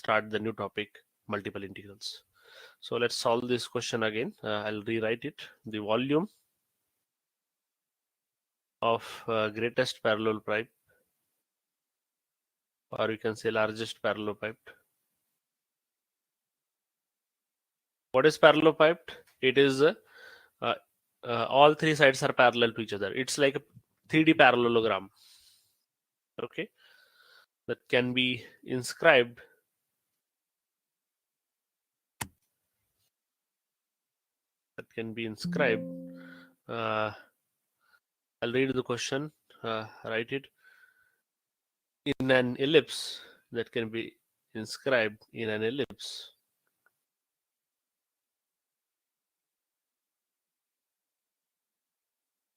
start the new topic, multiple integrals. So let's solve this question again. I'll rewrite it. The volume of greatest parallel pipe, or you can say largest parallel pipe. What is parallel piped? It is all three sides are parallel to each other. It's like a 3D parallelogram. Okay, that can be inscribed I'll read the question, write it. In an ellipse, that can be inscribed in an ellipse.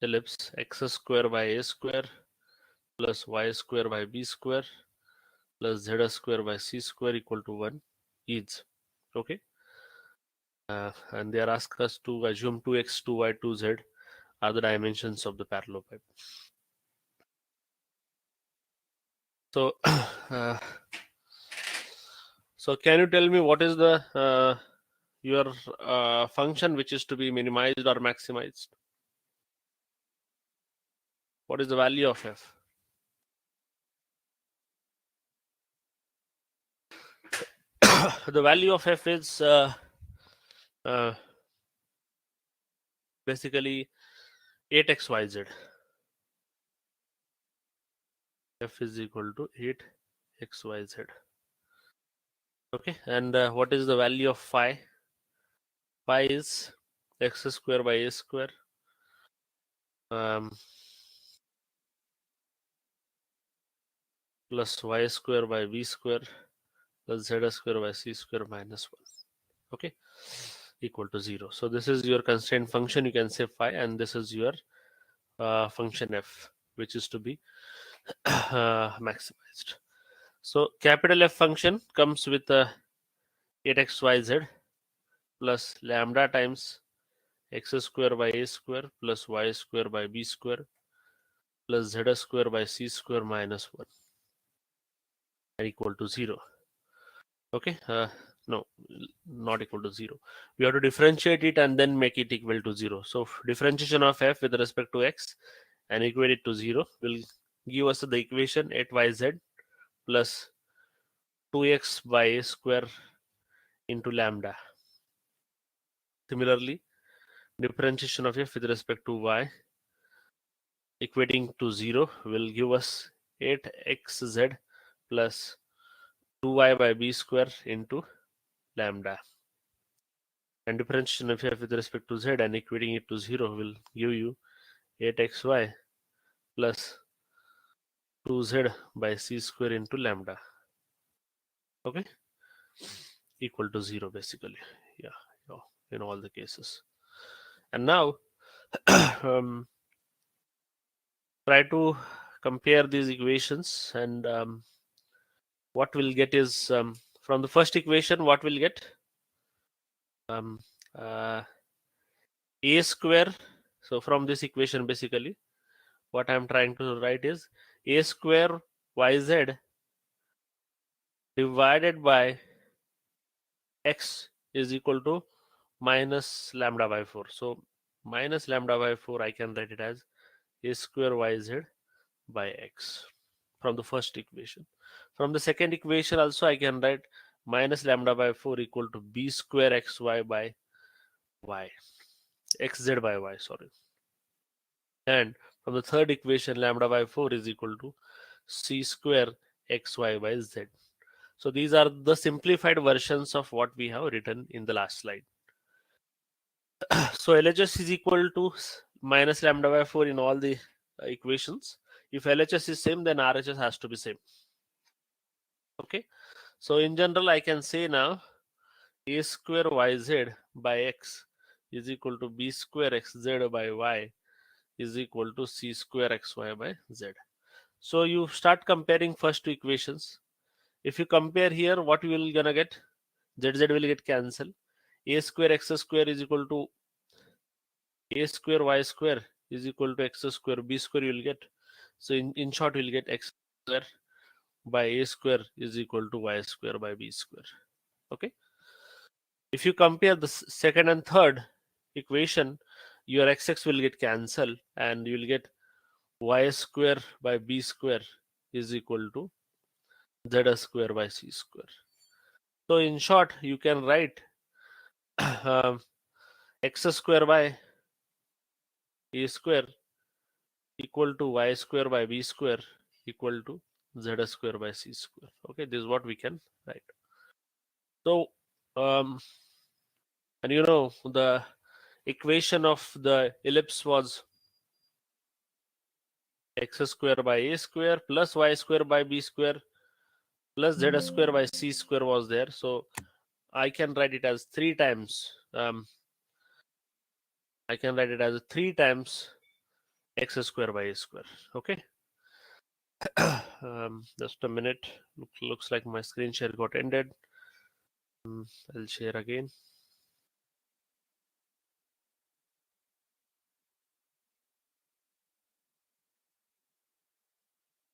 Ellipse x square by a square plus y square by b square plus z square by c square equal to 1 is. Okay. And they are asked us to assume 2x, 2y, 2z are the dimensions of the parallel pipe. So, so can you tell me what is the your function which is to be minimized or maximized? What is the value of f? The value of f is basically 8xyz. F is equal to 8xyz. Okay, and what is the value of phi? Phi is x square by a square plus y square by b square plus z square by c square minus 1. Okay, equal to 0. So this is your constraint function, you can say phi, and this is your function f, which is to be maximized. So capital F function comes with 8xyz plus lambda times x square by a square plus y square by b square plus z square by c square minus 1 and equal to 0. Okay, no, not equal to 0. We have to differentiate it and then make it equal to 0. So differentiation of f with respect to x and equate it to 0 will give us the equation 8yz plus 2x by a square into lambda. Similarly, differentiation of f with respect to y equating to 0 will give us 8xz plus 2y by b square into lambda. And differentiation of f with respect to z and equating it to 0 will give you 8xy plus 2z by c square into lambda. Okay, equal to 0 basically. Yeah, in all the cases. And now try to compare these equations, and what we'll get is from the first equation, what we'll get? A square. So from this equation, basically, what I'm trying to write is a square yz divided by x is equal to minus lambda by 4. So minus lambda by 4, I can write it as a square yz by x from the first equation. From the second equation also, I can write minus lambda by 4 equal to b square xy by y, xz by y, sorry. And from the third equation, lambda by 4 is equal to c square xy by z. So these are the simplified versions of what we have written in the last slide. So LHS is equal to minus lambda by 4 in all the equations. If LHS is same, then RHS has to be same. Okay, so in general, I can say now a square yz by x is equal to b square xz by y is equal to c square xy by z. So you start comparing first two equations. If you compare here, what you will gonna get? Z will get cancelled. A square x square is equal to a square y square is equal to x square b square you will get. So in short, you will get x square by a square is equal to y square by b square. Okay. If you compare the second and third equation, your xx will get cancelled and you will get y square by b square is equal to z square by c square. So in short, you can write x square by a square equal to y square by b square equal to z square by c square. Okay, this is what we can write. So, and you know, the equation of the ellipse was x square by a square plus y square by b square plus z square by c square was there. So I can write it as 3 times. I can write it as 3 times x square by a square. Okay. Just a minute. Looks like my screen share got ended. I'll share again.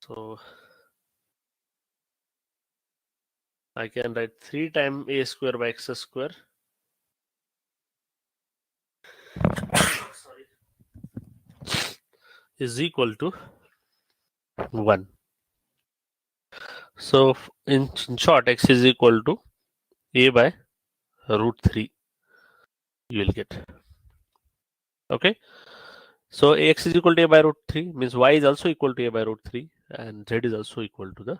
So I can write 3 times a square by x square is equal to 1. So in short, x is equal to a by root 3 you will get. Okay. So x is equal to a by root 3 means y is also equal to a by root 3 and z is also equal to the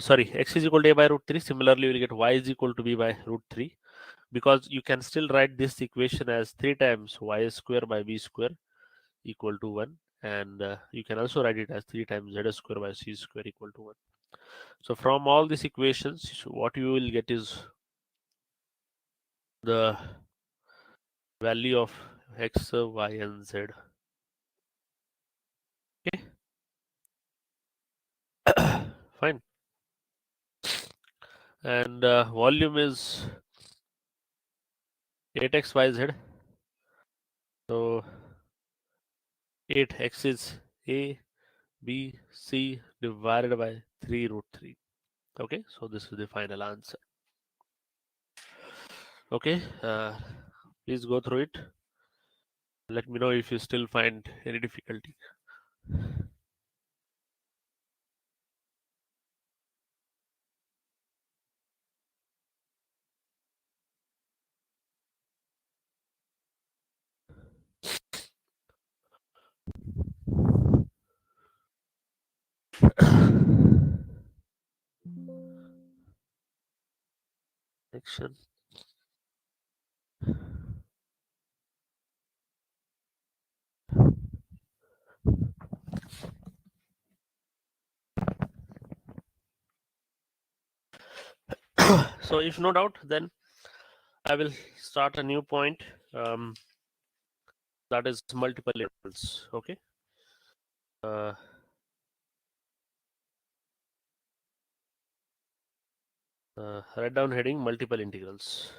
sorry, x is equal to a by root 3. Similarly, you will get y is equal to b by root 3 because you can still write this equation as 3 times y square by b square equal to 1, and you can also write it as 3 times z square by c square equal to 1. So from all these equations, what you will get is the value of x, y, and z. Okay, fine. And volume is 8xyz. So 8x is a, b, c divided by 3 root 3. Okay, so this is the final answer. Okay, please go through it. Let me know if you still find any difficulty. Section. So if no doubt, then I will start a new point. That is multiple integrals. Okay. Write down heading multiple integrals.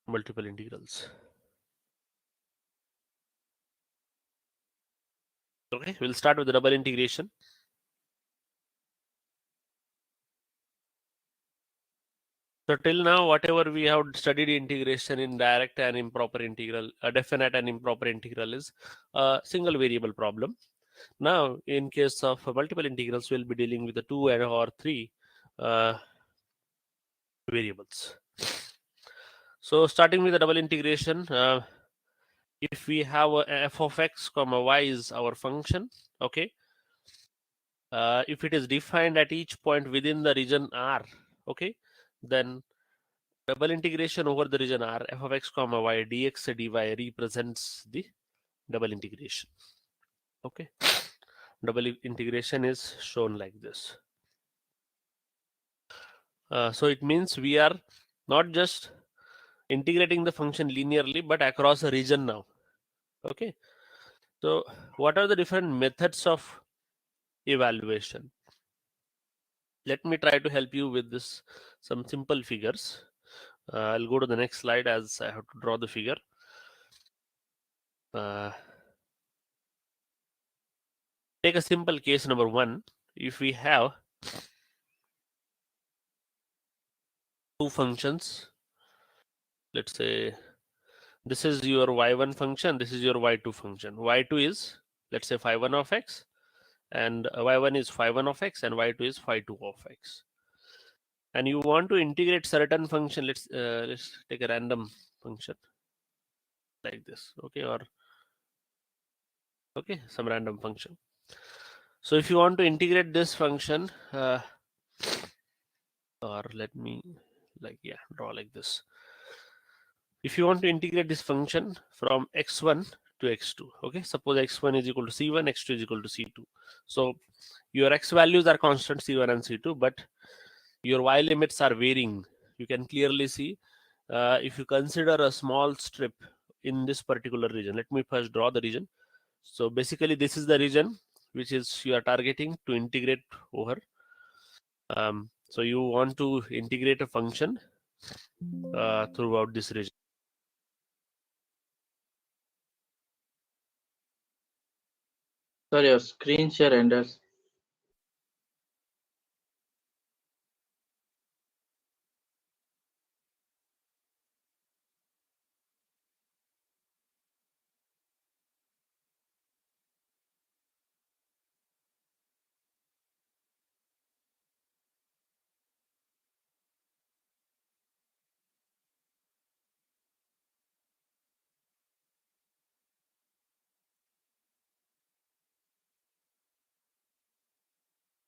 Multiple integrals. Okay, we'll start with the double integration. So till now, whatever we have studied integration in direct and improper integral, definite and improper integral is a single variable problem. Now, in case of multiple integrals, we'll be dealing with the 2 or 3 variables. So starting with the double integration, if we have a f of x comma y is our function, okay. If it is defined at each point within the region R, okay, then double integration over the region R, f of x comma y dx dy represents the double integration. Okay, double integration is shown like this. So it means we are not just integrating the function linearly, but across a region now. Okay, so what are the different methods of evaluation? Let me try to help you with this some simple figures. I'll go to the next slide as I have to draw the figure. Take a simple case number 1. If we have two functions, let's say this is your y1 function, this is your y2 function. Y2 is, let's say, phi1 of x, and y1 is phi1 of x, and y2 is phi2 of x. And you want to integrate certain function. Let's take a random function like this, okay, or okay, some random function. So if you want to integrate this function, or let me draw like this. If you want to integrate this function from x1 to x2, okay, suppose x1 is equal to c1, x2 is equal to c2. So your x values are constant, c1 and c2, but your y limits are varying. You can clearly see if you consider a small strip in this particular region. Let me first draw the region. So basically this is the region which is you are targeting to integrate over. So you want to integrate a function throughout this region. Sir, your screen share enders.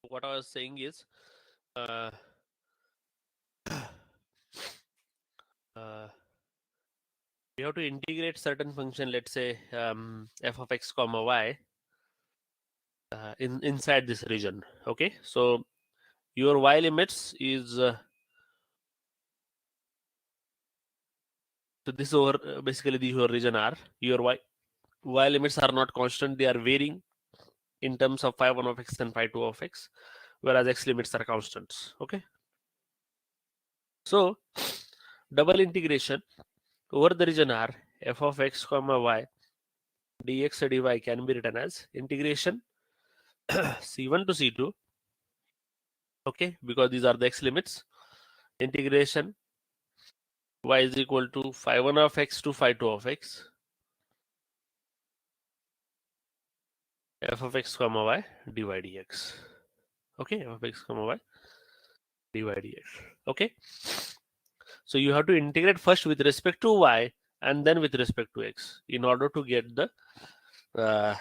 What I was saying is uh, uh, we have to integrate certain function, let's say f of x comma y inside this region. Okay, so your y limits is so this over basically the your region R. Your y limits are not constant; they are varying in terms of phi1 of x and phi2 of x, whereas x limits are constants. Okay, so double integration over the region R, f of x comma y dx dy can be written as integration c1 to c2. Okay, because these are the x limits. Integration y is equal to phi1 of x to phi2 of x, f of x comma y dy dx. Okay, f of x comma y dy dx. Okay, so you have to integrate first with respect to y and then with respect to x in order to get the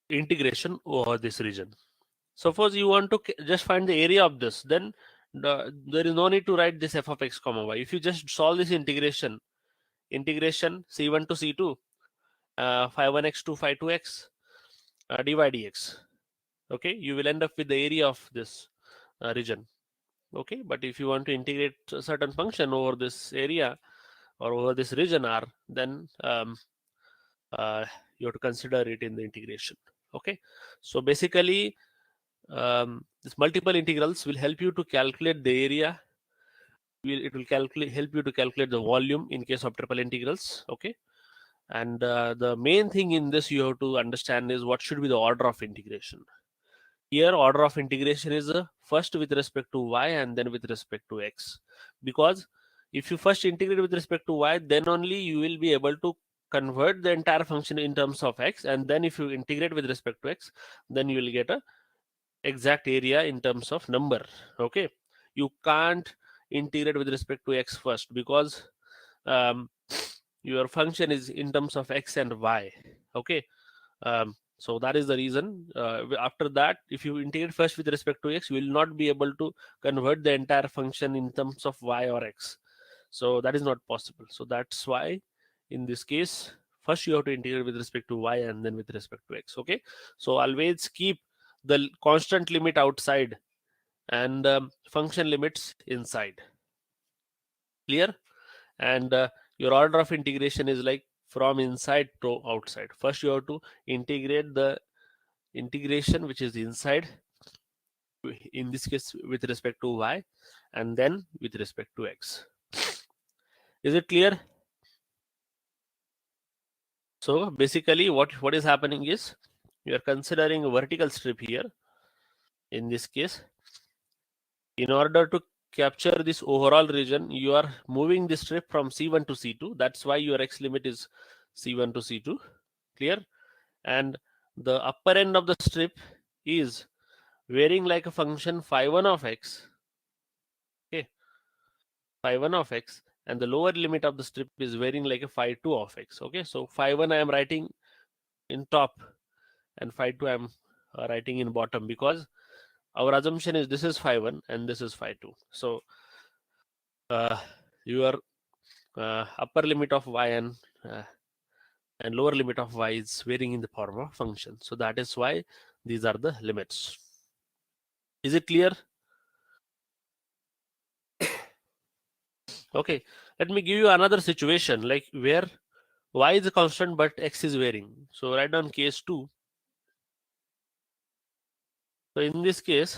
integration over this region. Suppose you want to just find the area of this, then there is no need to write this f of x comma y. If you just solve this integration c1 to c2, phi1x to phi2x dy dx, okay, you will end up with the area of this region. Okay, but if you want to integrate a certain function over this area or over this region R, then you have to consider it in the integration. Okay, so basically this multiple integrals will help you to calculate the area. It will help you to calculate the volume in case of triple integrals. Okay, and the main thing in this you have to understand is what should be the order of integration. Here order of integration is first with respect to y and then with respect to x, because if you first integrate with respect to y, then only you will be able to convert the entire function in terms of x, and then if you integrate with respect to x, then you will get a exact area in terms of number. Okay, you can't integrate with respect to x first because um, your function is in terms of x and y. Okay, so that is the reason after that if you integrate first with respect to x, you will not be able to convert the entire function in terms of y or x. So that is not possible. So that's why in this case first you have to integrate with respect to y and then with respect to x. Okay, so always keep the constant limit outside and function limits inside. Clear? And your order of integration is like from inside to outside. First you have to integrate the integration which is inside, in this case with respect to y, and then with respect to x. Is it clear? So basically what is happening is you are considering a vertical strip here. In this case, in order to capture this overall region, you are moving the strip from C1 to C2. That's why your x limit is C1 to C2. Clear? And the upper end of the strip is varying like a function phi1 of x. Okay, phi1 of x, and the lower limit of the strip is varying like a phi2 of x. Okay, so phi1 I am writing in top, and phi2 I am writing in bottom, because our assumption is this is phi1 and this is phi2. So your upper limit of y and lower limit of y is varying in the form of function. So that is why these are the limits. Is it clear? Okay, let me give you another situation like where y is a constant but x is varying. So write down case 2. So in this case,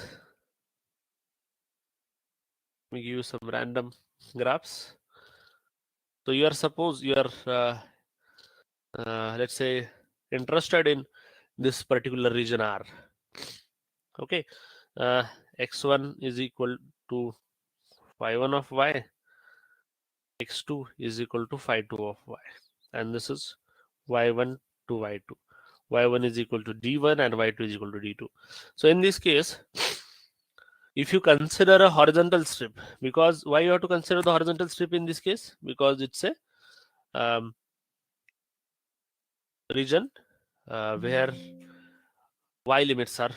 let me give you some random graphs. So you are suppose you are let's say interested in this particular region R. Okay, x1 is equal to phi1 of y, x2 is equal to phi2 of y, and this is y1 to y2. y1 is equal to d1 and y2 is equal to d2. So in this case, if you consider a horizontal strip, because why you have to consider the horizontal strip in this case? Because it's a region where y limits are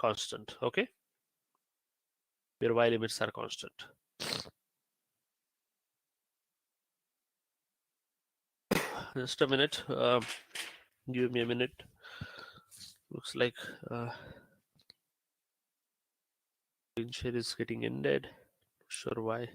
constant. Okay, where y limits are constant. Just a minute. Give me a minute. Looks like screen share is getting ended. Not sure why.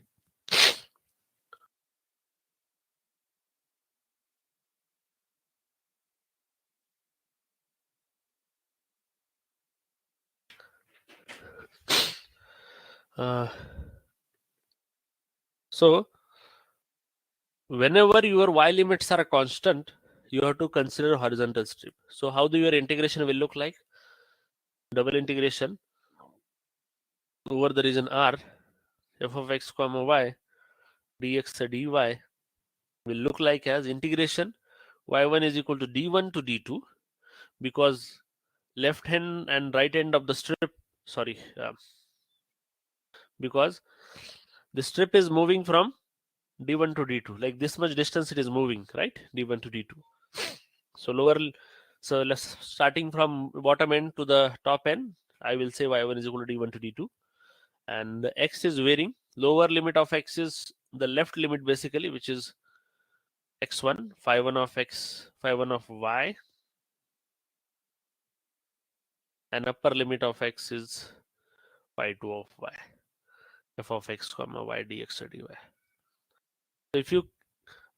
So whenever your y limits are constant, you have to consider horizontal strip. So how do your integration will look like? Double integration over the region R, f of x comma y dx dy will look like as integration y1 is equal to d1 to d2, because left hand and right end of the strip, sorry, because the strip is moving from d1 to d2, like this much distance it is moving, right? d1 to d2. So lower, so let's starting from bottom end to the top end, I will say y1 is equal to d1 to d2, and the x is varying. Lower limit of x is the left limit basically, which is x1, phi1 of x, phi1 of y, and upper limit of x is phi2 of y, f of x comma y dx or dy. So if you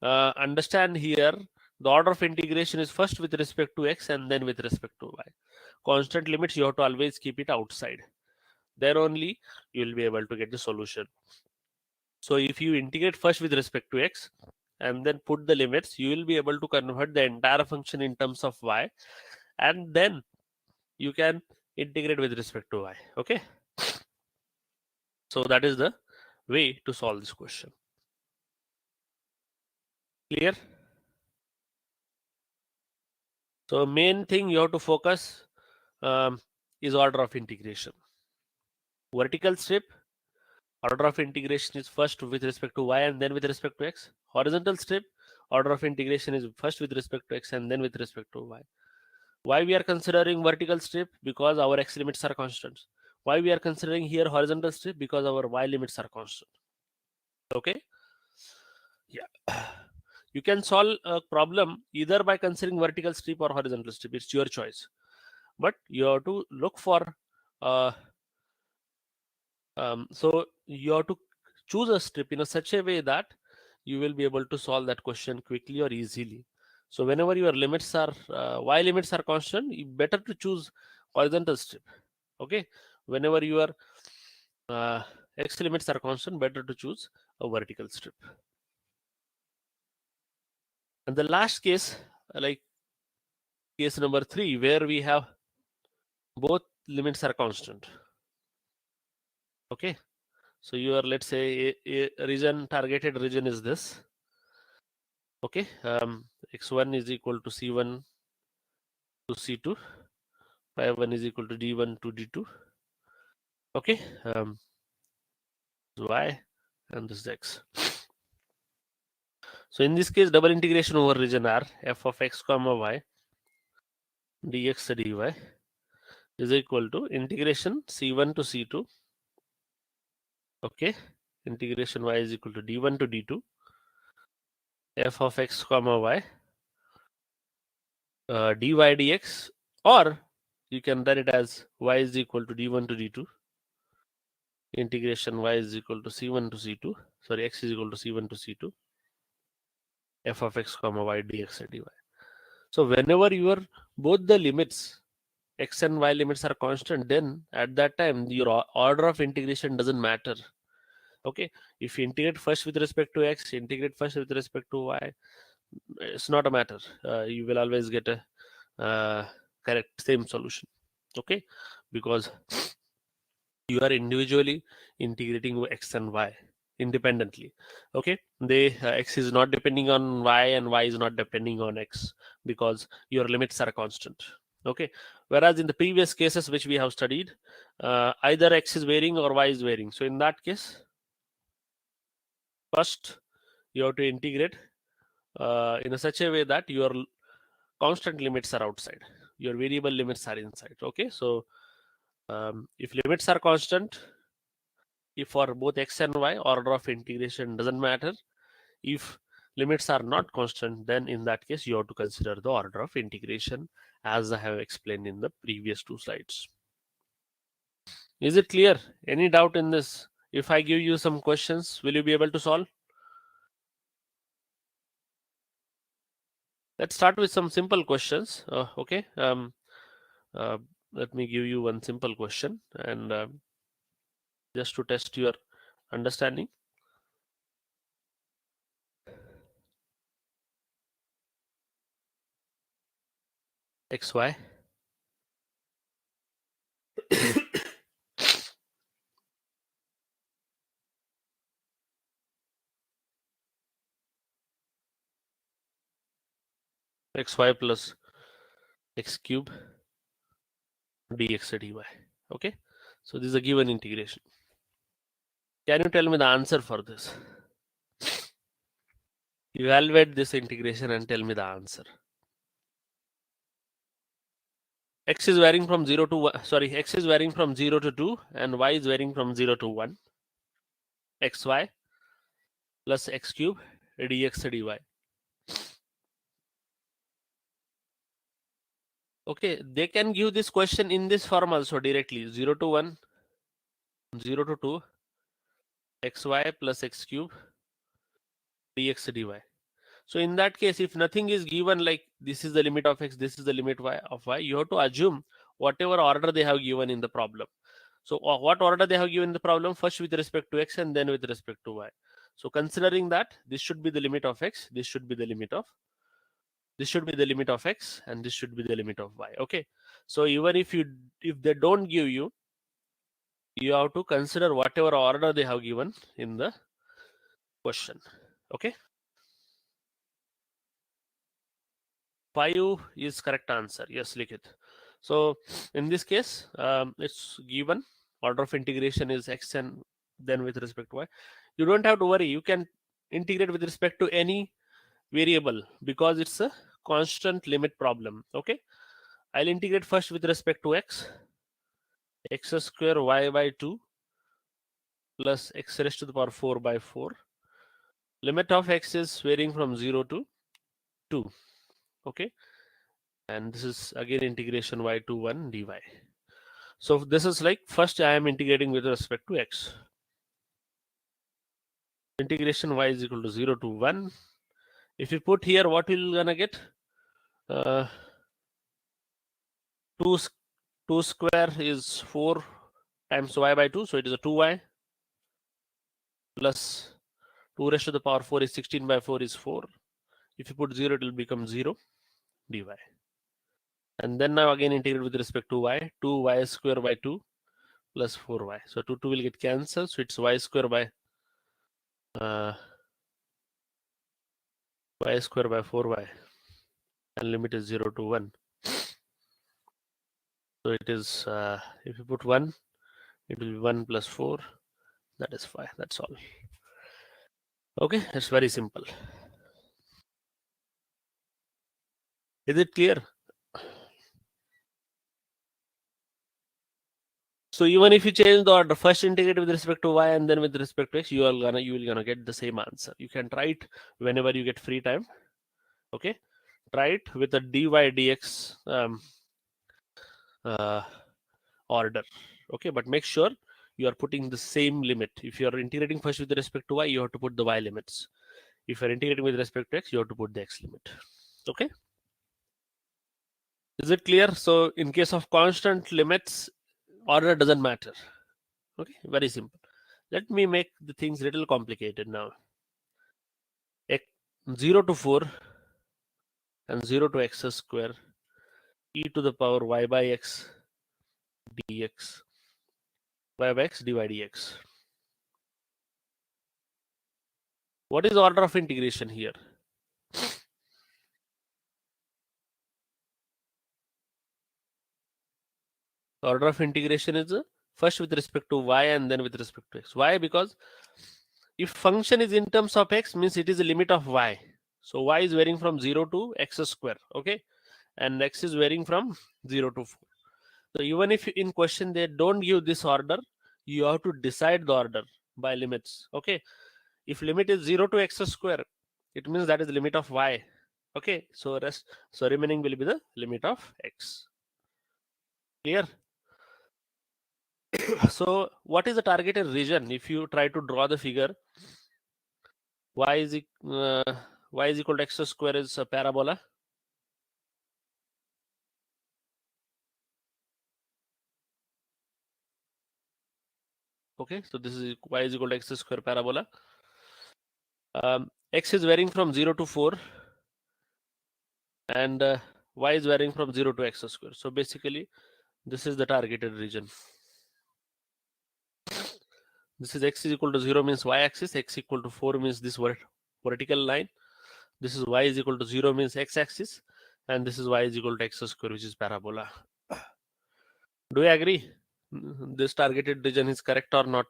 understand here, the order of integration is first with respect to x and then with respect to y. Constant limits you have to always keep it outside. There only you will be able to get the solution. So if you integrate first with respect to x and then put the limits, you will be able to convert the entire function in terms of y, and then you can integrate with respect to y. Okay, so that is the way to solve this question. Clear? So main thing you have to focus is order of integration. Vertical strip, order of integration is first with respect to y and then with respect to x. Horizontal strip, order of integration is first with respect to x and then with respect to y. Why we are considering vertical strip? Because our x limits are constant. Why we are considering here horizontal strip? Because our y limits are constant. Okay, yeah. You can solve a problem either by considering vertical strip or horizontal strip. It's your choice, but you have to look for so you have to choose a strip in such a way that you will be able to solve that question quickly or easily. So whenever your limits are y limits are constant, you better to choose horizontal strip. Okay, whenever your x limits are constant, better to choose a vertical strip. And the last case, like case number 3, where we have both limits are constant. Okay, so your, let's say, a region, targeted region is this. Okay, x1 is equal to c1 to c2, y1 is equal to d1 to d2. Okay, y, and this is x. So in this case, double integration over region R, f of x comma y dx dy is equal to integration c1 to c2. Okay, integration y is equal to d1 to d2 f of x comma y dy dx, or you can write it as y is equal to d1 to d2 integration y is equal to c1 to c2, sorry, x is equal to c1 to c2 f of x comma y dx dy. So whenever your both the limits x and y limits are constant, then at that time your order of integration doesn't matter. Okay, if you integrate first with respect to x, integrate first with respect to y, it's not a matter. You will always get a correct same solution. Okay, because you are individually integrating x and y independently. Okay, they x is not depending on y and y is not depending on x, because your limits are constant. Okay, whereas in the previous cases which we have studied, either x is varying or y is varying. So in that case, first you have to integrate in such a way that your constant limits are outside, your variable limits are inside. Okay, so if limits are constant, if for both x and y, order of integration doesn't matter. If limits are not constant, then in that case you have to consider the order of integration, as I have explained in the previous 2 slides. Is it clear? Any doubt in this? If I give you some questions, will you be able to solve? Let's start with some simple questions. Okay, let me give you one simple question, and just to test your understanding. XY xy plus x cube dx dy. Okay, so this is a given integration. Can you tell me the answer for this? Evaluate this integration and tell me the answer. X is varying from 0 to 1, sorry, x is varying from 0 to 2 and y is varying from 0 to 1. xy plus x cube dx dy. Okay, they can give this question in this form also directly: 0 to 1, 0 to 2, xy plus x cube dx dy. So in that case, if nothing is given, like this is the limit of x, this is the limit of y, you have to assume whatever order they have given in the problem. So what order they have given the problem? First with respect to x and then with respect to y. So considering that, this should be the limit of x, this should be the limit of, this should be the limit of x, and this should be the limit of y. Okay, so even if they don't give you, you have to consider whatever order they have given in the question. Okay, 5 is correct answer. Yes, Likit. So in this case, it's given order of integration is x and then with respect to y. You don't have to worry, you can integrate with respect to any variable because it's a constant limit problem. Okay, I'll integrate first with respect to x square y by 2 plus x raised to the power 4 by 4. Limit of x is varying from 0 to 2. Okay, and this is again integration y to 1 dy. So this is like first I am integrating with respect to x. Integration y is equal to 0 to 1. If you put here, what will you gonna get? 2 square is 4 times y by 2, so it is a 2y plus 2 raised to the power 4 is 16 by 4 is 4. If you put 0, it will become 0 dy. And then now again integrate with respect to y, 2y square by 2 plus 4y. So 2 will get cancelled, so it's y square by 4y, and limit is 0 to 1. So it is, if you put 1, it will be 1 plus 4, that is 5. That's all. Okay, it's very simple. Is it clear? So even if you change the order, first integrate with respect to y and then with respect to x, you will gonna get the same answer. You can try it whenever you get free time. Okay, try it with a dy dx order. Okay, but make sure you are putting the same limit. If you are integrating first with respect to y, you have to put the y limits. If you are integrating with respect to x, you have to put the x limit. Okay, is it clear? So in case of constant limits, order doesn't matter. Okay, very simple. Let me make the things a little complicated now. 0 to 4 and 0 to x square e to the power y by x dx, y by x dy dx. What is the order of integration here? The order of integration is first with respect to y and then with respect to x. Why? Because if function is in terms of x, means it is a limit of y. So y is varying from 0 to x square, okay, and x is varying from 0 to 4. So even if in question they don't give this order, you have to decide the order by limits. Okay, if limit is 0 to x square, it means that is the limit of y. Okay, so remaining will be the limit of x. Clear? So what is the targeted region? If you try to draw the figure, y is equal to x square is a parabola. Okay, so this is y is equal to x square parabola. X is varying from 0 to 4 and y is varying from 0 to x square. So basically this is the targeted region. This is x is equal to 0 means y axis, x equal to 4 means this vertical line. This is y is equal to 0 means x axis, and this is y is equal to x square, which is parabola. Do you agree this targeted region is correct or not?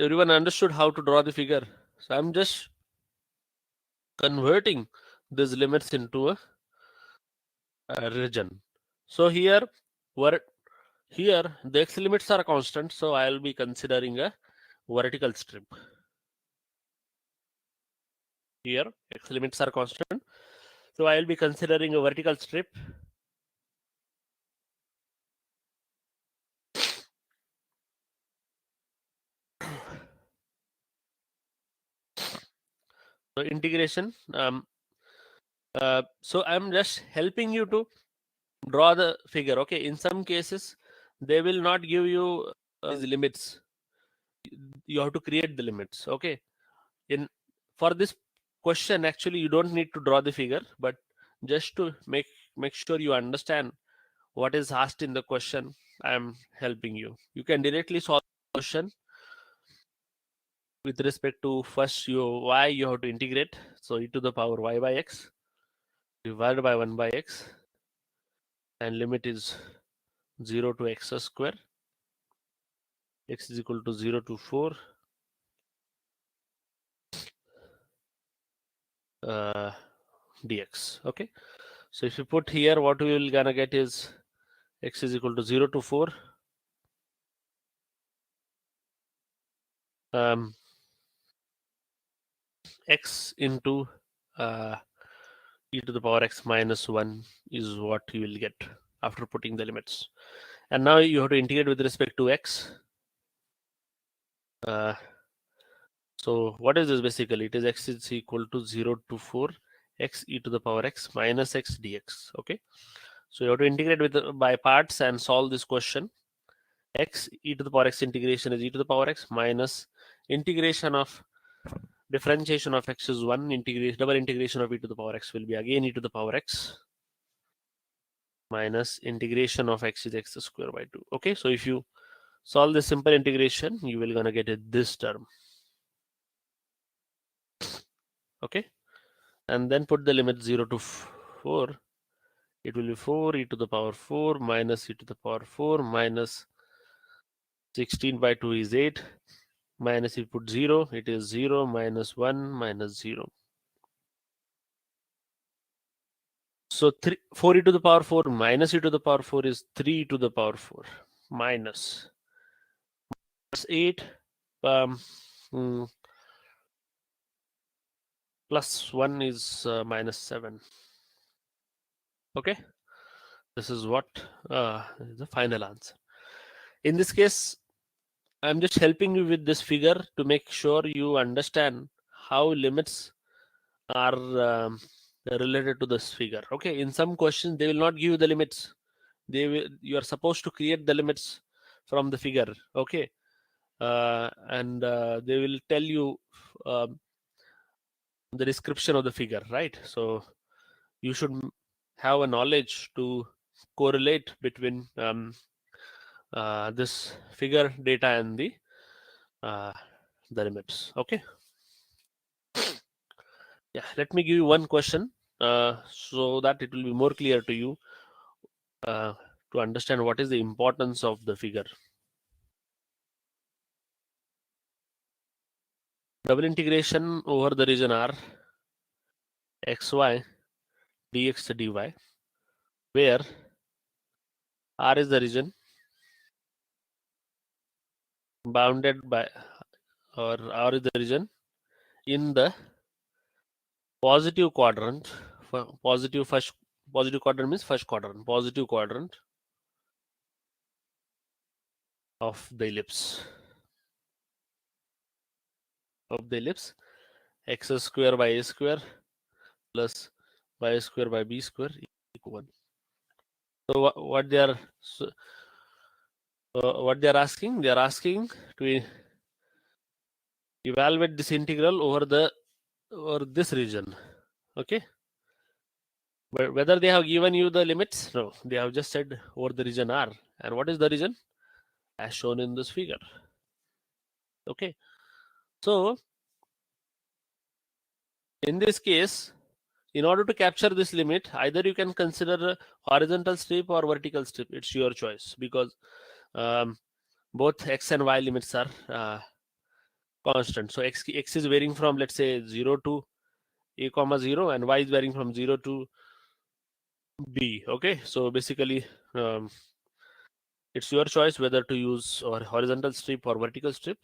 Everyone understood how to draw the figure. So I'm just converting these limits into a region. So here the x limits are constant, so I'll be considering a vertical strip. Here x limits are constant, so I'll be considering a vertical strip. So integration. So I'm just helping you to draw the figure. Okay, in some cases they will not give you these limits. You have to create the limits. Okay, for this question actually you don't need to draw the figure, but just to make sure you understand what is asked in the question, I am helping you. You can directly solve the question with respect to first y you have to integrate. So e to the power y by x divided by 1 by x, and limit is 0 to x square, x is equal to 0 to 4, dx. Okay, so if you put here, what we will gonna get is x is equal to 0 to 4, x into e to the power x minus 1 is what you will get after putting the limits. And now you have to integrate with respect to x. So what is this basically? It is x is equal to 0 to 4 x e to the power x minus x dx. Okay, so you have to integrate with by parts and solve this question. X e to the power x integration is e to the power x minus integration of differentiation of x is 1, integration double integration of e to the power x will be again e to the power x minus integration of x is x square by 2. Okay, so if you solve this simple integration, you will gonna get it this term. Okay, and then put the limit 0 to 4. It will be 4 e to the power 4 minus e to the power 4 minus 16 by 2 is 8 minus you put 0, it is 0 minus 1 minus 0. So 4 e to the power 4 minus e to the power 4 is 3 to the power 4 minus 8 plus 1 is minus 7. Okay, this is what is the final answer. In this case, I'm just helping you with this figure to make sure you understand how limits are related to this figure. Okay, in some questions they will not give you the limits. You are supposed to create the limits from the figure. Okay, and they will tell you um, the description of the figure, right? So you should have a knowledge to correlate between this figure data and uh, the limits. Okay, yeah, let me give you one question so that it will be more clear to you uh, to understand what is the importance of the figure. Double integration over the region R xy dx dy, where R is the region bounded by, or R is the region in the positive quadrant. Positive quadrant means first quadrant, positive quadrant of the ellipse. X square by a square plus y square by b square equal 1. So what they are asking? They are asking to evaluate this integral over this region. Okay, but whether they have given you the limits? No, they have just said over the region R. And what is the region? As shown in this figure. Okay, so in this case, in order to capture this limit, either you can consider a horizontal strip or vertical strip. It's your choice, because both x and y limits are constant. So x is varying from, let's say, 0 to a comma 0, and y is varying from 0 to b. Okay, so basically it's your choice whether to use or horizontal strip or vertical strip.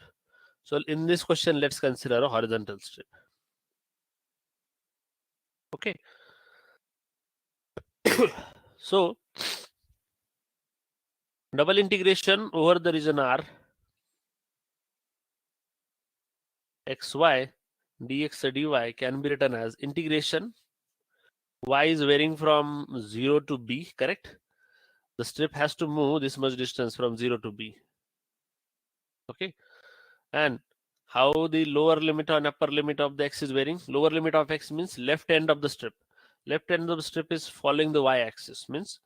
So in this question, let's consider a horizontal strip. Okay, so double integration over the region R xy dx dy can be written as integration. Y is varying from 0 to b, correct? The strip has to move this much distance from 0 to b. Okay, and how the lower limit and upper limit of the x is varying? Lower limit of x means left end of the strip. Left end of the strip is following the y-axis, means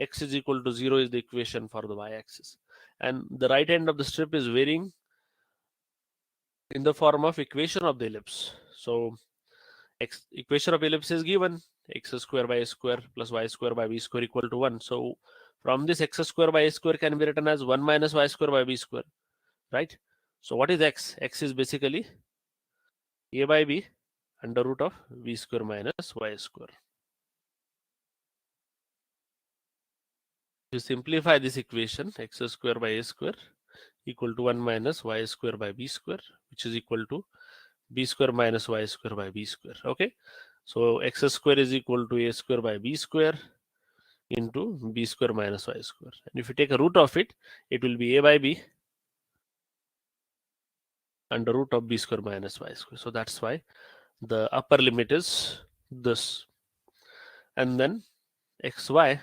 x is equal to 0 is the equation for the y-axis, and the right end of the strip is varying in the form of equation of the ellipse. So equation of ellipse is given, x square by a square plus y square by b square equal to 1. So from this, x square by a square can be written as 1 minus y square by b square, right? So what is x? X is basically a by b under root of b square minus y square. To simplify this equation, x square by a square equal to 1 minus y square by b square, which is equal to b square minus y square by b square. Okay, so x square is equal to a square by b square into b square minus y square, and if you take a root of it, it will be a by b under root of b square minus y square. So that's why the upper limit is this, and then xy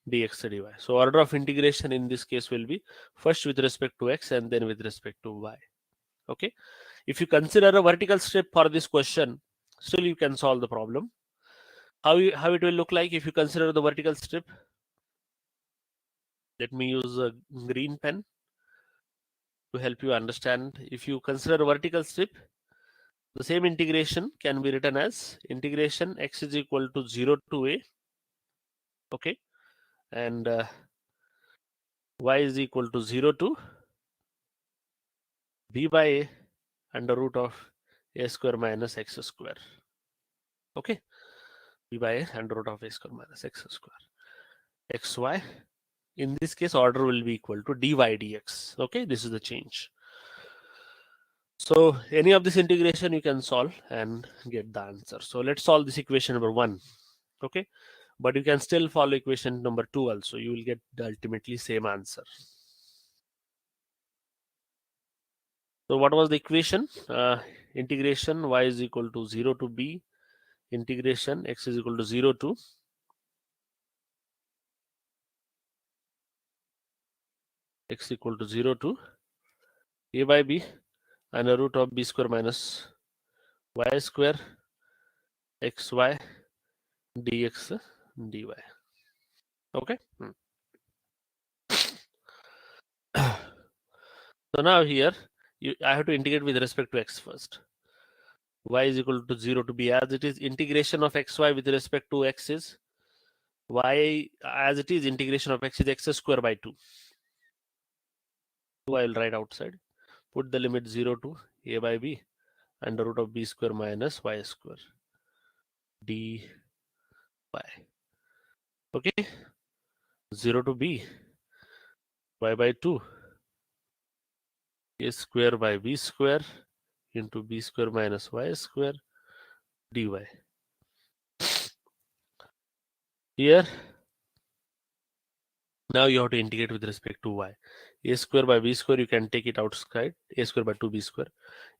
dx dy. So order of integration in this case will be first with respect to x and then with respect to y. Okay, if you consider a vertical strip for this question, still you can solve the problem. How it will look like if you consider the vertical strip? Let me use a green pen to help you understand. If you consider a vertical strip, the same integration can be written as integration x is equal to 0 to a, okay, and y is equal to 0 to b by a under root of a square minus x square. Okay, b by a under root of a square minus x square. xy, in this case order will be equal to dy dx. Okay, this is the change. So any of this integration you can solve and get the answer. So let's solve this equation number 1. Okay, but you can still follow equation number 2 also. You will get the ultimately same answer. So what was the equation? Integration y is equal to 0 to b, integration x is equal to 0 to x equal to 0 to a by b under root of b square minus y square xy dx dy. Okay. So now here I have to integrate with respect to x first. Y is equal to 0 to b, as it is integration of xy with respect to x is y, as it is integration of x is x square by 2. I will write outside. Put the limit 0 to a by b under root of b square minus y square dy. Okay, 0 to b, y by 2, a square by b square into b square minus y square dy. Here now you have to integrate with respect to y. A square by b square, you can take it outside, a square by 2b square.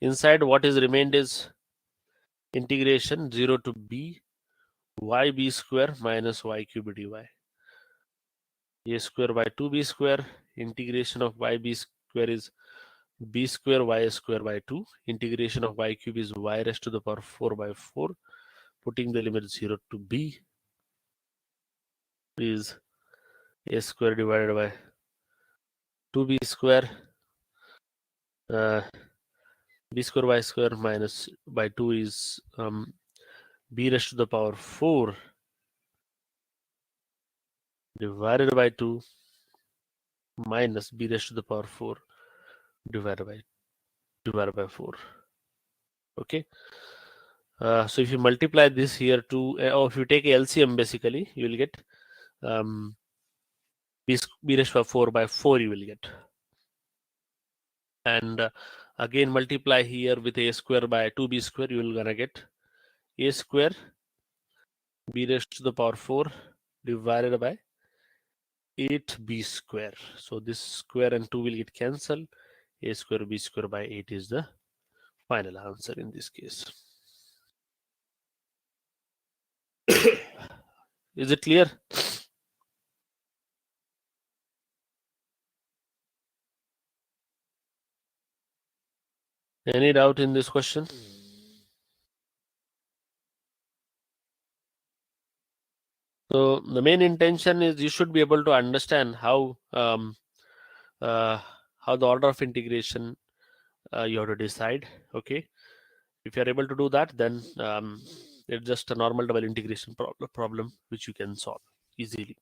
Inside what is remained is integration 0 to b yb square minus y cube dy. A square by 2b square, integration of yb square is b square y square by 2, integration of y cube is y raised to the power 4 by 4, putting the limit 0 to b is a square divided by 2b square, b square y square minus by 2 is b raised to the power 4 divided by 2 minus b raised to the power 4 divided by 4. Okay, so if you multiply this here to, or if you take LCM, basically you will get b raised to the power 4 by 4 you will get, and again multiply here with a square by 2b square, you will gonna get a square b raised to the power 4 divided by 8b square. So this square and 2 will get cancelled. A square b square by 8 is the final answer in this case. Is it clear? Any doubt in this question? So the main intention is you should be able to understand how the order of integration you have to decide. Okay, if you are able to do that, then it's just a normal double integration problem which you can solve easily.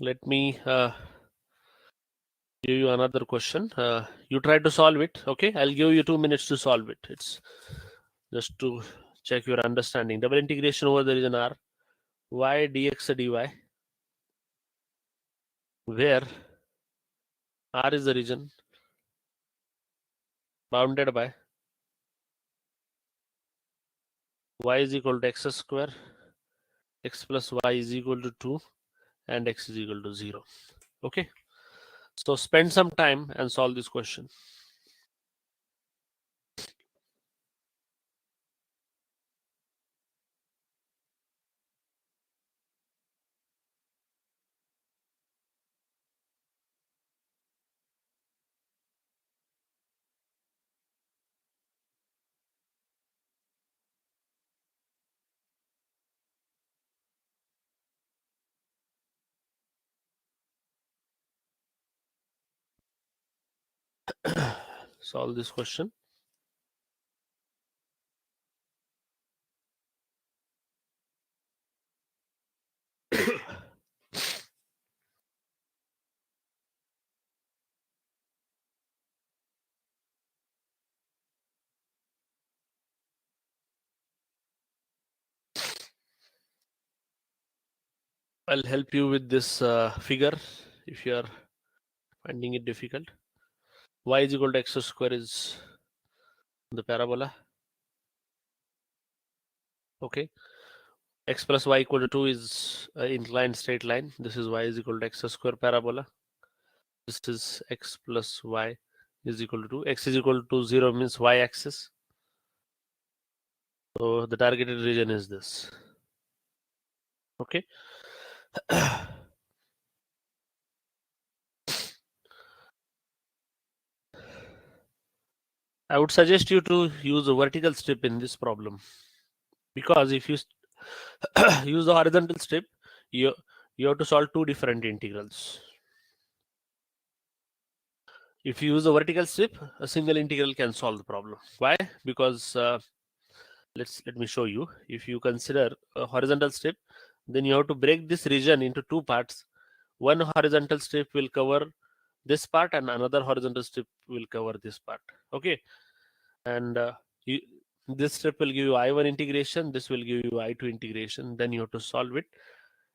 Let me give you another question. You try to solve it. Okay, I'll give you 2 minutes to solve it. It's just to check your understanding. Double integration over the region R, y dx dy, where R is the region bounded by y is equal to x square x plus y is equal to 2 and x is equal to 0. Okay, so spend some time and solve this question. Solve this question. I'll help you with this figure if you are finding it difficult. Y is equal to x square is the parabola. Okay, x plus y equal to 2 is an inclined straight line. This is y is equal to x square parabola. This is x plus y is equal to 2. X is equal to 0 means y axis. So the targeted region is this. Okay. I would suggest you to use a vertical strip in this problem, because if you use the horizontal strip, you have to solve two different integrals. If you use a vertical strip, a single integral can solve the problem. Why? Because let me show you. If you consider a horizontal strip, then you have to break this region into two parts. One horizontal strip will cover this part and another horizontal strip will cover this part. Okay, and you, this strip will give you I1 integration, this will give you I2 integration. Then you have to solve it.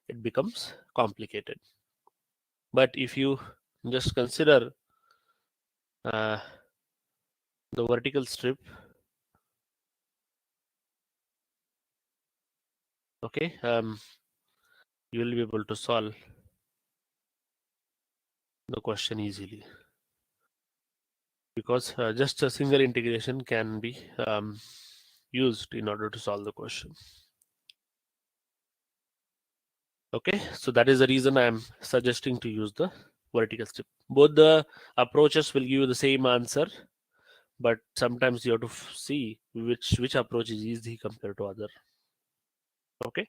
It becomes complicated. But if you just consider the vertical strip, okay, you will be able to solve the question easily, because just a single integration can be used in order to solve the question. Okay, so that is the reason I am suggesting to use the vertical strip. Both the approaches will give you the same answer, but sometimes you have to see which approach is easy compared to other. Okay.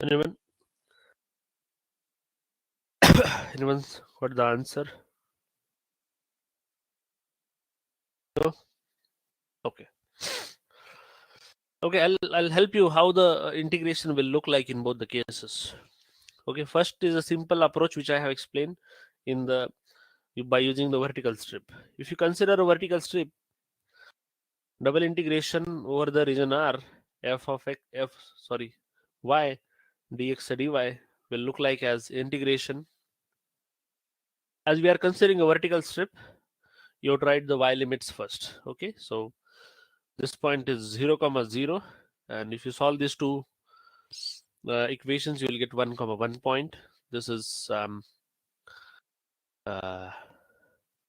Anyone? Anyone got the answer? No. Okay. Okay, I'll help you how the integration will look like in both the cases. Okay, first is a simple approach which I have explained in the by using the vertical strip. If you consider a vertical strip, double integration over the region R f of x, y dx dy will look like as integration. As we are considering a vertical strip, you have to write the y limits first. Okay, so this point is 0, 0, and if you solve these two equations, you will get 1, 1 point. This is 0,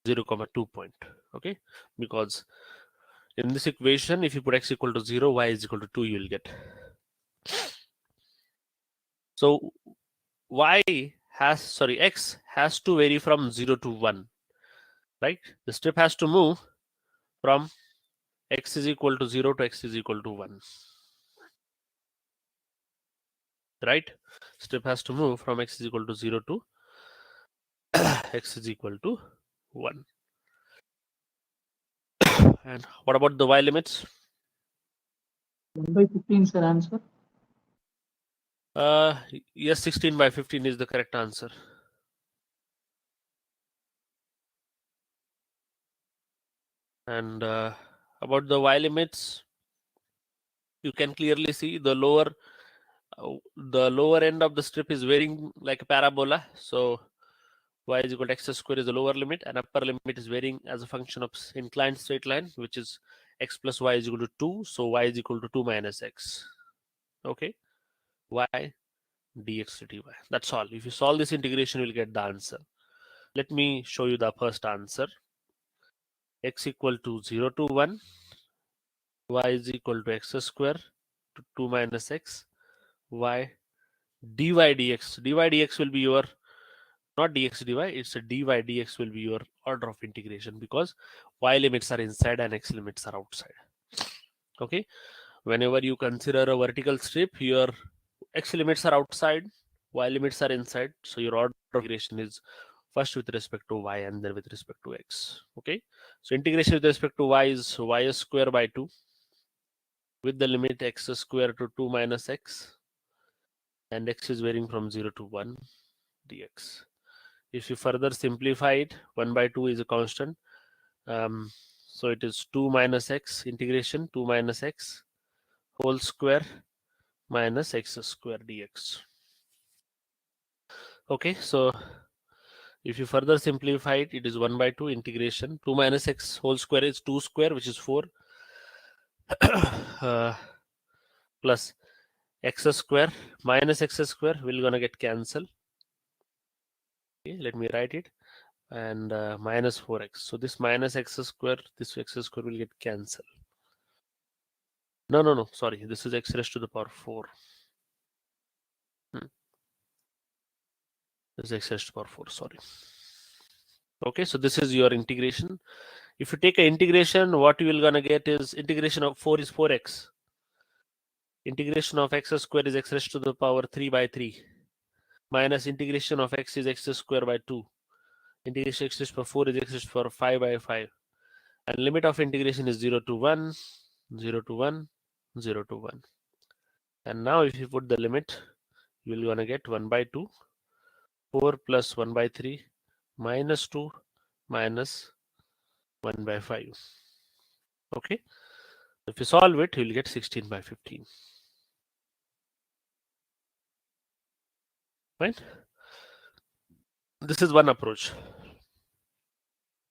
2 point. Okay, because in this equation, if you put x equal to 0, y is equal to 2, you will get. So x has to vary from 0 to 1, right? The strip has to move from x is equal to 0 to x is equal to 1, right? Strip has to move from x is equal to 0 to x is equal to 1. And what about the y limits? 1/15 is the answer. Yes, 16/15 is the correct answer. And about the y limits, you can clearly see the lower end of the strip is varying like a parabola. So y is equal to x square is the lower limit, and upper limit is varying as a function of inclined straight line, which is x plus y is equal to 2. So y is equal to 2 minus x. Okay, y dx dy. That's all. If you solve this integration, you will get the answer. Let me show you the first answer. X equal to 0 to 1, y is equal to x square to 2 minus x, y dy dx. dy dx will be your, not dx dy, it's a dy dx will be your order of integration, because y limits are inside and x limits are outside. Okay, whenever you consider a vertical strip, your x limits are outside, y limits are inside, so your order of integration is first with respect to y and then with respect to x. Okay, so integration with respect to y is y square by 2 with the limit x square to 2 minus x, and x is varying from 0 to 1 dx. If you further simplify it, 1 by 2 is a constant, so it is 2 minus x integration 2 minus x whole square minus x square dx. Okay, so if you further simplify it, it is 1 by 2 integration 2 minus x whole square is 2 square, which is 4, plus x square minus x square will gonna get cancelled. Okay, let me write it, and minus 4x. So this minus x square, this x square will get cancelled. No, sorry, this is x raised to the power 4. This is x raised to the power 4, sorry. Okay, so this is your integration. If you take an integration, what you will gonna get is integration of 4 is 4x. Integration of x square is x raised to the power 3 by 3. Minus integration of x is x square by 2. Integration x raised to the power 4 is x raised to the power 5 by 5. And limit of integration is 0 to 1, 0 to 1, 0 to 1. And now if you put the limit, you will gonna get 1 by 2, 4 plus 1 by 3, minus 2, minus 1 by 5. Okay, if you solve it, you will get 16/15. Right? This is one approach.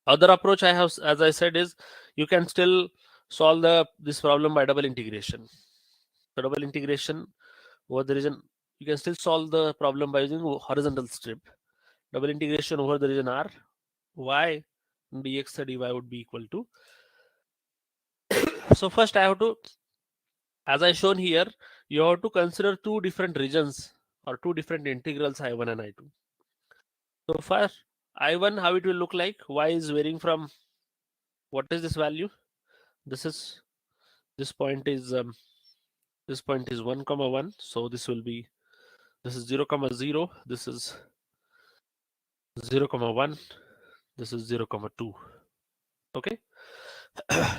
Other approach I have, as I said, is you can still solve this problem by double integration. So double integration over the region, you can still solve the problem by using horizontal strip. Double integration over the region R, y dx dy would be equal to. So first I have to, as I shown here, you have to consider two different regions or two different integrals I1 and I2. So first I1, how it will look like, y is varying from, what is this value? This point is 1, 1. So this will be, this is 0, 0, this is 0, 1, this is 0, 2. Okay.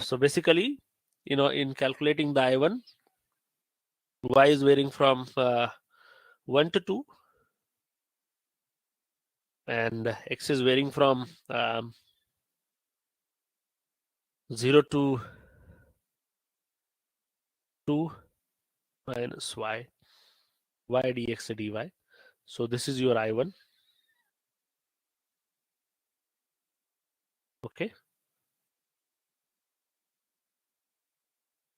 So basically, in calculating the I1, y is varying from 1 to 2. and x is varying from 0 to 2 minus y dx dy. So this is your I1. Okay.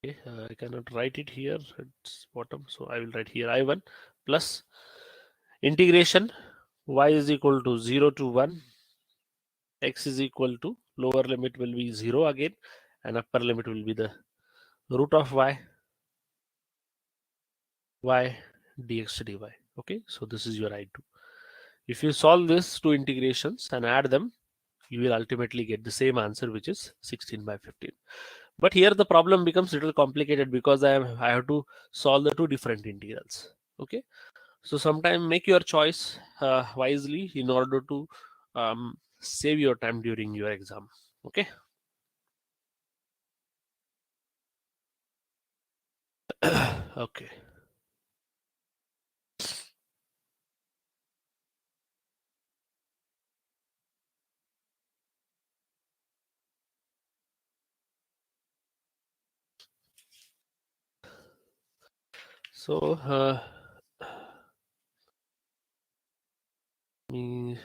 Okay, I cannot write it here at bottom, so I will write here I1 plus integration y is equal to 0 to 1, x is equal to lower limit will be 0 again, and upper limit will be the root of y dx dy. Okay, so this is your I2. If you solve this two integrations and add them, you will ultimately get the same answer, which is 16 by 15. But here the problem becomes a little complicated because I have to solve the two different integrals. Okay, so sometime make your choice wisely in order to save your time during your exam. Okay. Okay. So let me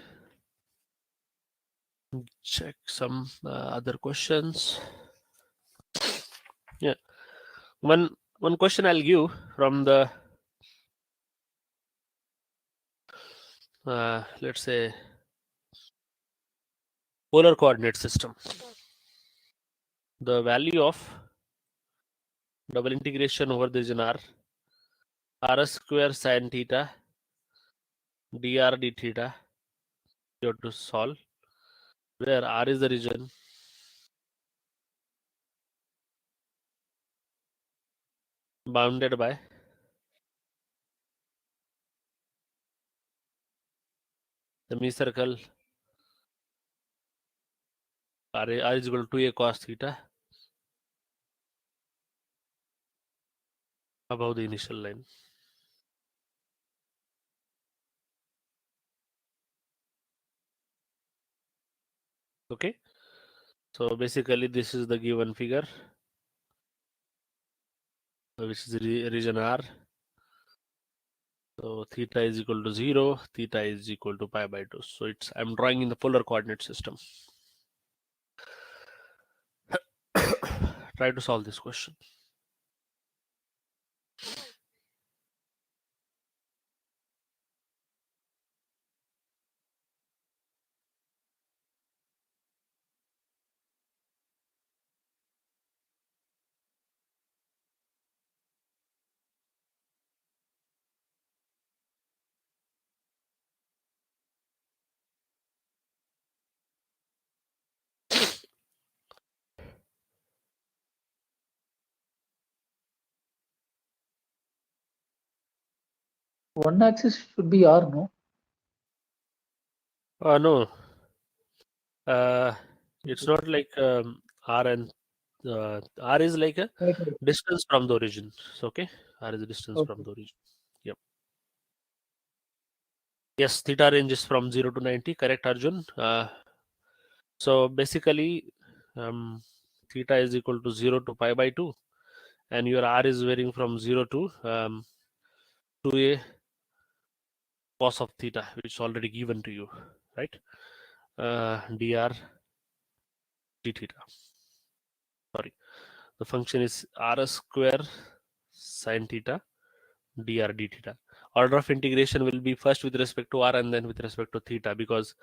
check some other questions. Yeah, one question I'll give from the let's say polar coordinate system. The value of double integration over the region r square sine theta dr d theta you have to solve, where r is the region bounded by semicircle r is equal to 2a cos theta above the initial line. Okay, so basically this is the given figure, which is region r. So theta is equal to 0, theta is equal to pi by 2. So it's I'm drawing in the polar coordinate system. Try to solve this question. One axis should be R, no? No, it's not like r and r is like a Right. distance from the origin. So, okay, r is a distance from Okay. the origin. Yep. Yes, theta ranges from 0 to 90. Correct, Arjun. So basically, theta is equal to 0 to pi by 2, and your r is varying from 0 to 2a cos of theta, which is already given to you, right? Dr d theta. Sorry, the function is r square sine theta dr d theta. Order of integration will be first with respect to r and then with respect to theta, because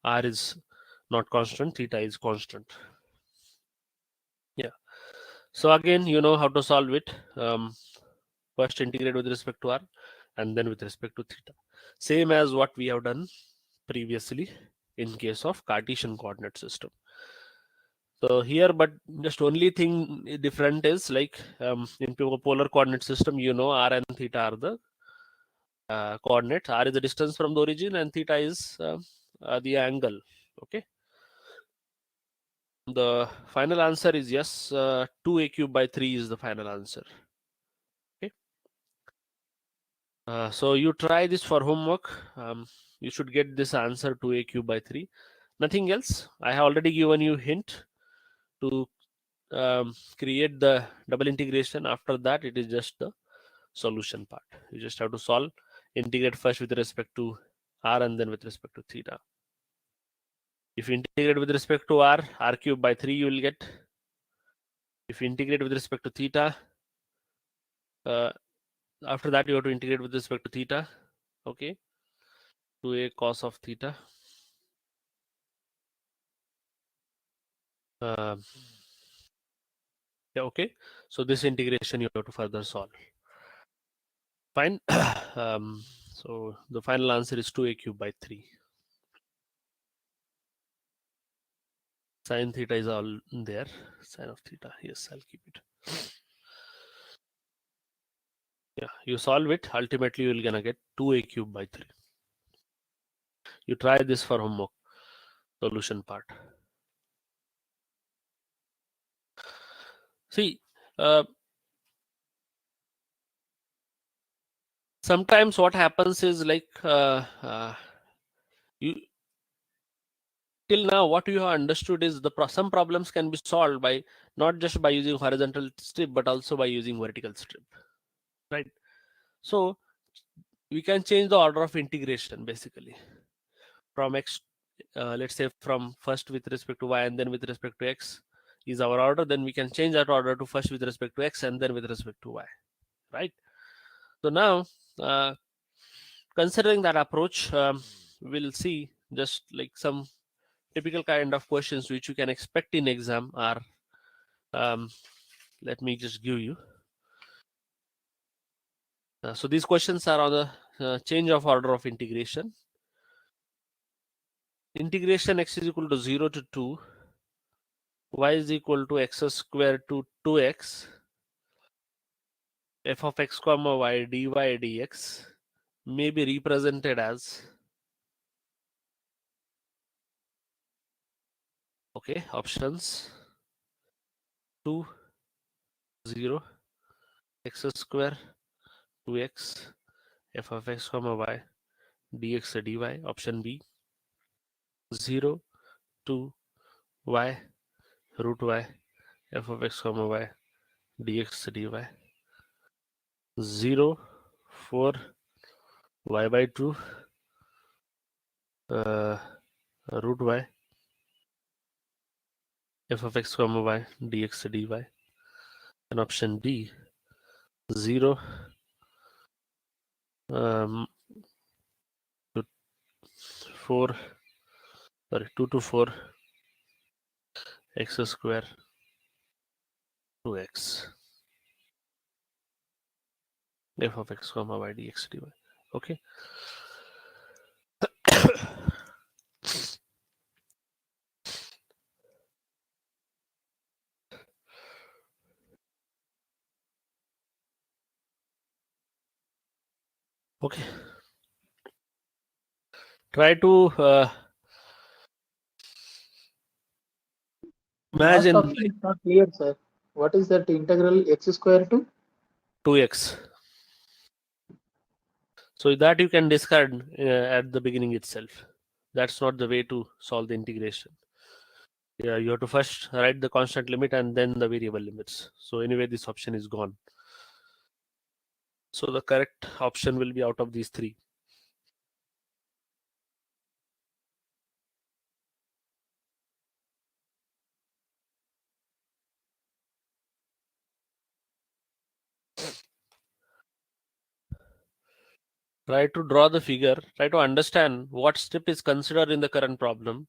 r is not constant, theta is constant. Yeah. So again, you know how to solve it. First integrate with respect to r and then with respect to theta. Same as what we have done previously in case of Cartesian coordinate system. So here, but just only thing different is like in polar coordinate system, you know, r and theta are the coordinates. R is the distance from the origin and theta is the angle. Okay. The final answer is yes, 2a cube by 3 is the final answer. Okay. So you try this for homework. You should get this answer 2a cube by 3. Nothing else. I have already given you hint to create the double integration. After that, it is just the solution part. You just have to solve, integrate first with respect to r and then with respect to theta. If you integrate with respect to r cube by 3 you will get. If you integrate with respect to theta, after that you have to integrate with respect to theta. Okay, 2a cos of theta. Yeah, okay, so this integration you have to further solve. Fine. So the final answer is 2a cube by 3. Sin theta is all there. Sin of theta, yes, I'll keep it. Yeah, you solve it, ultimately you're gonna get 2a cube by 3. You try this for homework solution part. See, sometimes what happens is like you till now what you have understood is some problems can be solved by not just by using horizontal strip but also by using vertical strip, right? So we can change the order of integration basically from x, let's say from first with respect to y and then with respect to x is our order, then we can change that order to first with respect to x and then with respect to y, right? So now considering that approach, we'll see just like some typical kind of questions which you can expect in exam are, let me just give you. So these questions are on the change of order of integration. Integration x is equal to 0 to 2, y is equal to x square to 2x, f of x comma y dy dx may be represented as, okay, options 2, 0, x square 2x, f of x comma y dx dy. Option B 0 to y root y f of x comma y dx dy. 0 4 y by 2 root y f of x comma y dx dy. And option D 0 to 4 sorry 2 to 4 x square 2x f of x comma y dx dy. Okay. Okay, try to Last imagine option is not clear, sir. What is that integral x square to? 2x. So that you can discard at the beginning itself. That's not the way to solve the integration. Yeah, you have to first write the constant limit and then the variable limits. So anyway, this option is gone. So the correct option will be out of these three. Try to draw the figure, try to understand what strip is considered in the current problem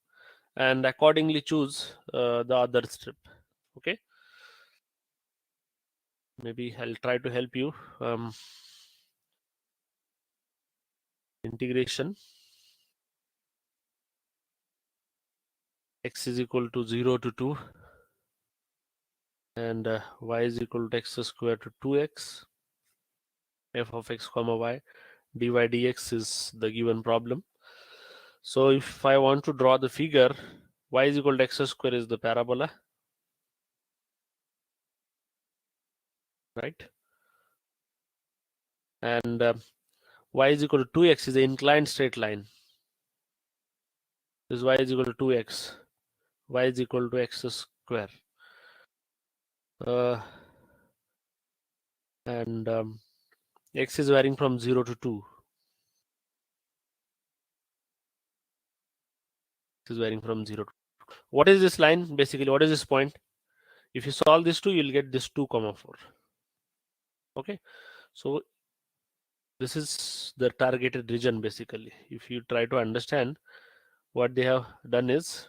and accordingly choose the other strip. Okay. Maybe I'll try to help you. Integration x is equal to 0 to 2 and y is equal to x square to 2x f of x comma y dy dx is the given problem. So if I want to draw the figure, y is equal to x square is the parabola, right? And y is equal to 2x is an inclined straight line. This y is equal to 2x. Y is equal to x square. And x is varying from 0 to 2. X is varying from 0 to 2. What is this line? Basically, what is this point? If you solve this 2, you'll get this 2, 4. Okay. So this is the targeted region basically. If you try to understand, what they have done is,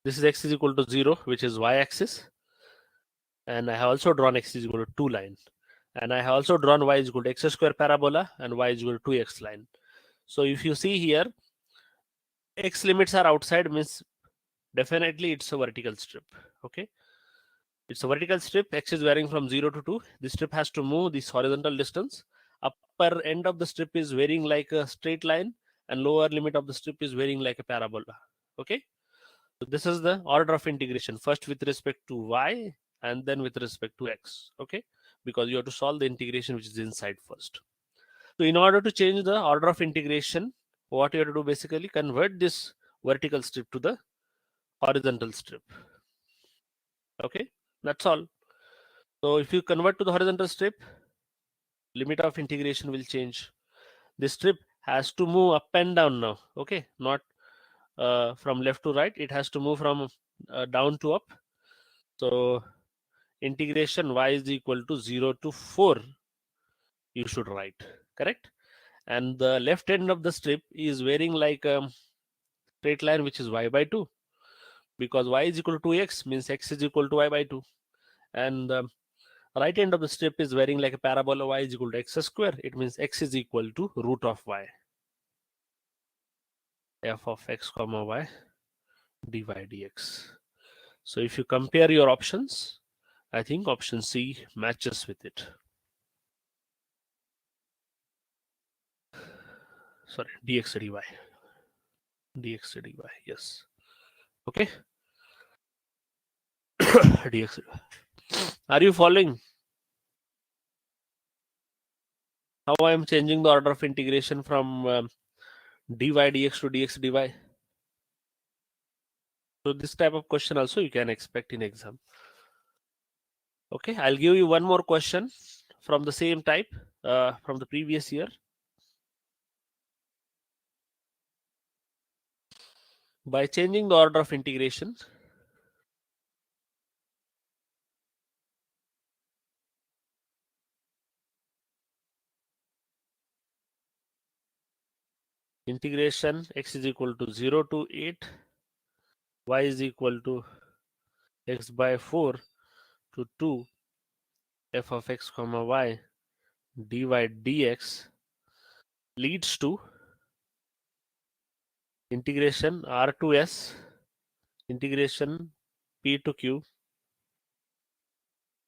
this is x is equal to 0, which is y-axis, and I have also drawn x is equal to 2 line, and I have also drawn y is equal to x square parabola and y is equal to 2x line. So if you see here, x limits are outside, means definitely it's a vertical strip. Okay, it's a vertical strip. X is varying from 0 to 2. This strip has to move this horizontal distance. Upper end of the strip is varying like a straight line, and lower limit of the strip is varying like a parabola. Okay, so this is the order of integration, first with respect to y and then with respect to x. Okay, because you have to solve the integration which is inside first. So in order to change the order of integration, what you have to do, basically convert this vertical strip to the horizontal strip. Okay, that's all. So if you convert to the horizontal strip, limit of integration will change. This strip has to move up and down now. Okay, not from left to right. It has to move from down to up. So integration y is equal to 0 to 4, you should write, correct? And the left end of the strip is varying like a straight line, which is y by 2, because y is equal to 2x, means x is equal to y by 2. And the right end of the strip is varying like a parabola, y is equal to x square. It means x is equal to root of y, f of x comma y dy dx. So if you compare your options, I think option C matches with it. Sorry, dx dy. Dx dy, yes. Okay. dx dy. Are you following how I am changing the order of integration from dy dx to dx dy? So this type of question also you can expect in exam. Okay, I'll give you one more question from the same type from the previous year. By changing the order of integration, integration x is equal to 0 to 8, y is equal to x by 4 to 2, f of x comma y dy dx leads to integration r to s, integration p to q,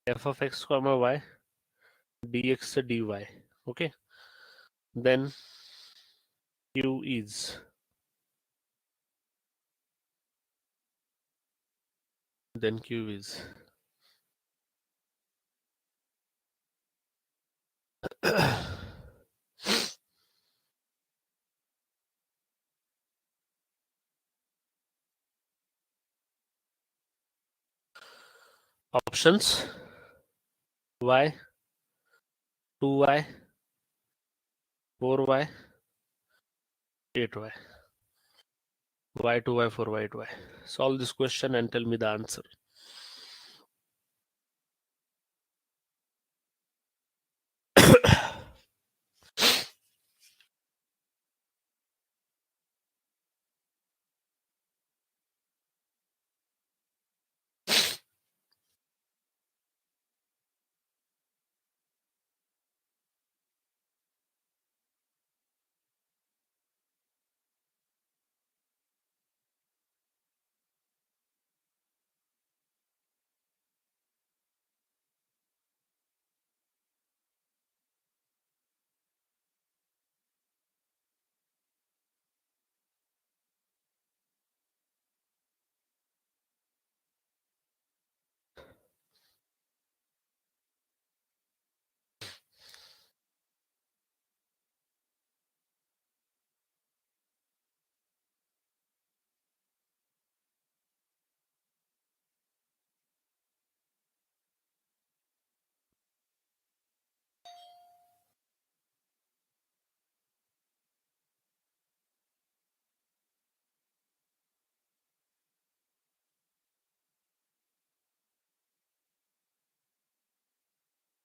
f of x comma y dx dy. Okay, then q is options y, 2y, 4y, 8y, y 2y, 4y, 8y. Solve this question and tell me the answer.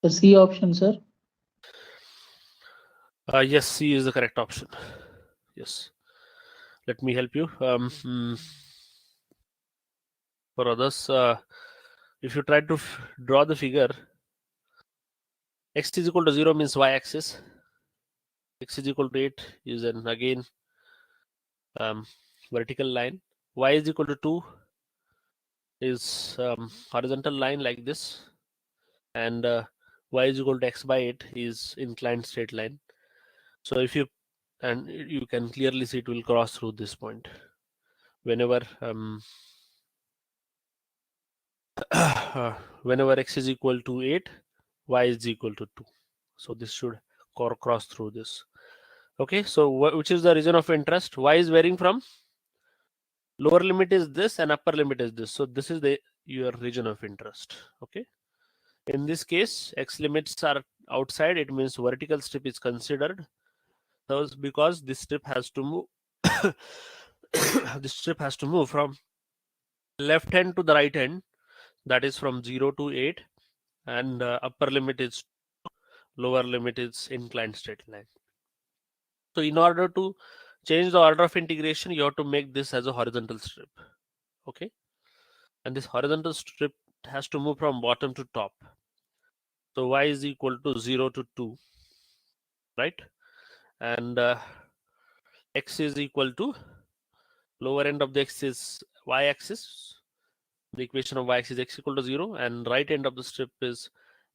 The C option, sir. Yes, C is the correct option. Yes. Let me help you. For others, if you try to draw the figure, x is equal to 0 means y-axis. X is equal to 8 is an again vertical line. Y is equal to 2 is horizontal line like this, and y is equal to x by 8 is inclined straight line. So if you can clearly see it will cross through this point whenever whenever x is equal to 8, y is equal to 2. So this should cross through this. Okay, so which is the region of interest? Y is varying from lower limit is this and upper limit is this. So this is your region of interest. Okay. In this case, x limits are outside. It means vertical strip is considered. Thus, because this strip has to move, this strip has to move from left hand to the right hand. That is from 0 to 8, and upper limit is lower limit is inclined straight line. So in order to change the order of integration, you have to make this as a horizontal strip. Okay, and this horizontal strip has to move from bottom to top. So y is equal to 0 to 2, right? And x is equal to lower end of the x is y-axis. The equation of y-axis is x equal to 0, and right end of the strip is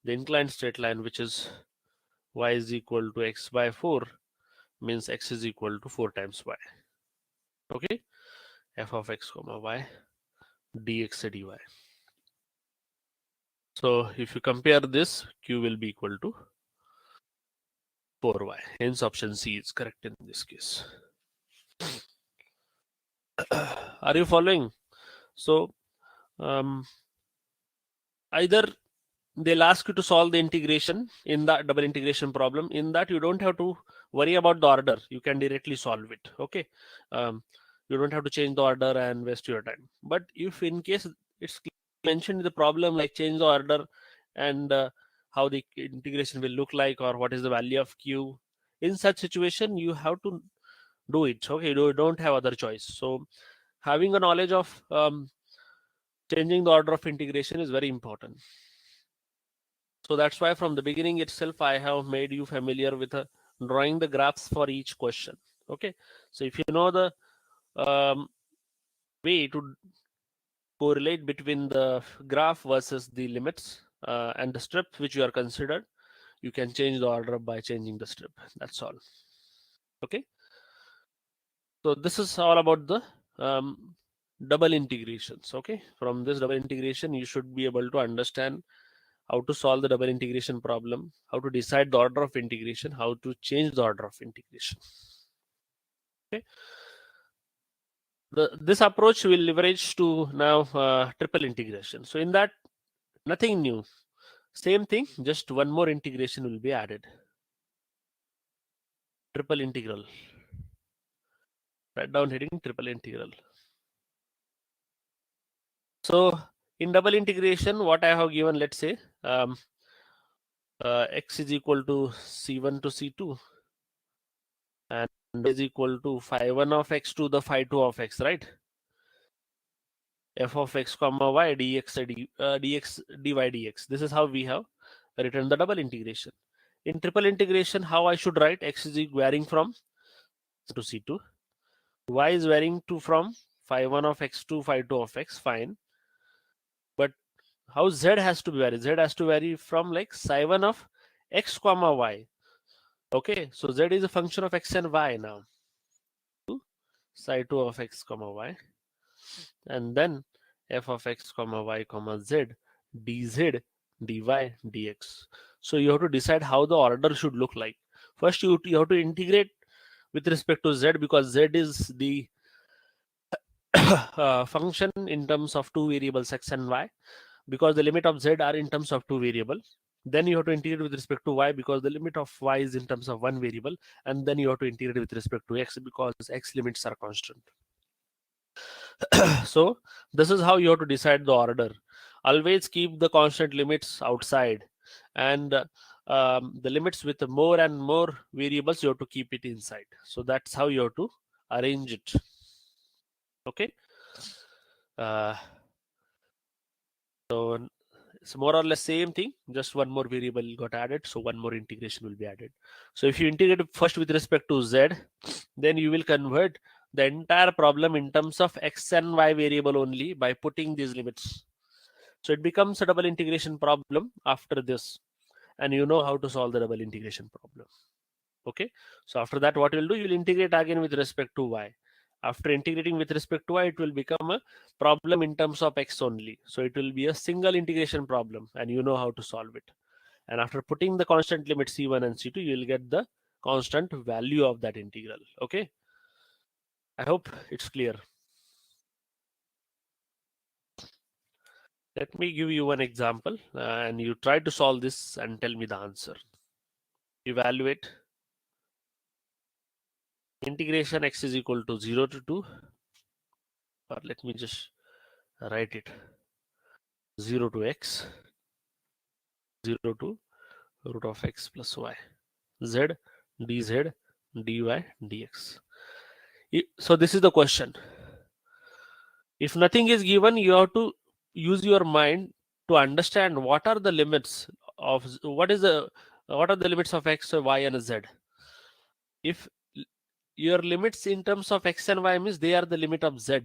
the inclined straight line, which is y is equal to x by 4, means x is equal to 4 times y. Okay, f of x comma y dx dy. So if you compare this, q will be equal to 4y. Hence option C is correct in this case. Are you following? So either they'll ask you to solve the integration in that double integration problem. In that, you don't have to worry about the order. You can directly solve it. Okay, you don't have to change the order and waste your time. But if in case it's mentioned in the problem, like change the order and how the integration will look like, or what is the value of q, in such situation you have to do it. Okay, you don't have other choice. So having a knowledge of changing the order of integration is very important. So that's why from the beginning itself, I have made you familiar with drawing the graphs for each question. Okay, so if you know the way to correlate between the graph versus the limits and the strip which you are considered, you can change the order by changing the strip. That's all. Okay, so this is all about the double integrations. Okay, from this double integration, you should be able to understand how to solve the double integration problem, how to decide the order of integration, how to change the order of integration. Okay, this approach will leverage to now triple integration. So in that, nothing new, same thing, just one more integration will be added. Triple integral. Write down heading triple integral. So in double integration, what I have given, let's say x is equal to c1 to c2, and is equal to phi1 of x to the phi2 of x, right? F of x comma y dx dx dy dx. This is how we have written the double integration. In triple integration, how I should write? X is varying from to c2, y is varying to from phi1 of x to phi2 of x, fine. But how z has to be varied? Z has to vary from like psi1 of x comma y. Okay, so z is a function of x and y now. Psi2 of x comma y, and then f of x comma y comma z dz dy dx. So you have to decide how the order should look like. First, you have to integrate with respect to z, because z is the function in terms of two variables x and y, because the limit of z are in terms of two variables. Then you have to integrate with respect to y, because the limit of y is in terms of one variable, and then you have to integrate with respect to x, because x limits are constant. So this is how you have to decide the order. Always keep the constant limits outside. and the limits with more and more variables, you have to keep it inside. So that's how you have to arrange it. Okay. So it's more or less same thing, just one more variable got added, so one more integration will be added. So if you integrate first with respect to z, then you will convert the entire problem in terms of x and y variable only by putting these limits. So it becomes a double integration problem after this, and you know how to solve the double integration problem. Okay, so after that what you'll do, you'll integrate again with respect to y. After integrating with respect to y, it will become a problem in terms of x only, so it will be a single integration problem, and you know how to solve it. And after putting the constant limit c1 and c2, you will get the constant value of that integral. Okay, I hope it's clear. Let me give you one example, and you try to solve this and tell me the answer. Evaluate integration x is equal to 0 to 2, or let me just write it, 0 to x, 0 to root of x plus y, z dz dy dx. So this is the question. If nothing is given, you have to use your mind to understand what are the limits of what are the limits of x, y, and z. If your limits in terms of x and y means they are the limit of z,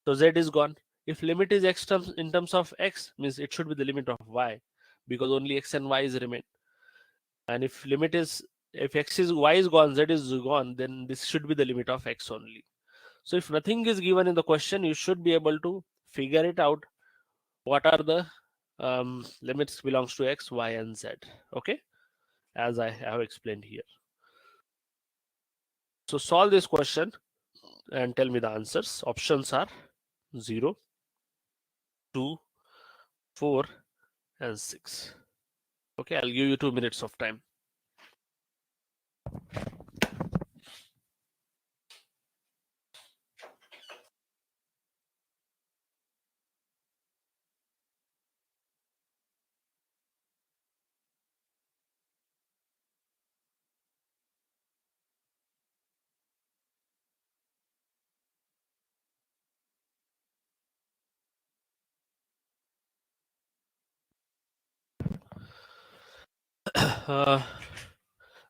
so z is gone. If limit is x terms in terms of x, means it should be the limit of y, because only x and y is remain. And if limit is, if x is, y is gone, z is gone, then this should be the limit of x only. So if nothing is given in the question, you should be able to figure it out. What are the limits belongs to x, y, and z? Okay, as I have explained here. So solve this question and tell me the answers. Options are 0, 2, 4, and 6. Okay, I'll give you 2 minutes of time.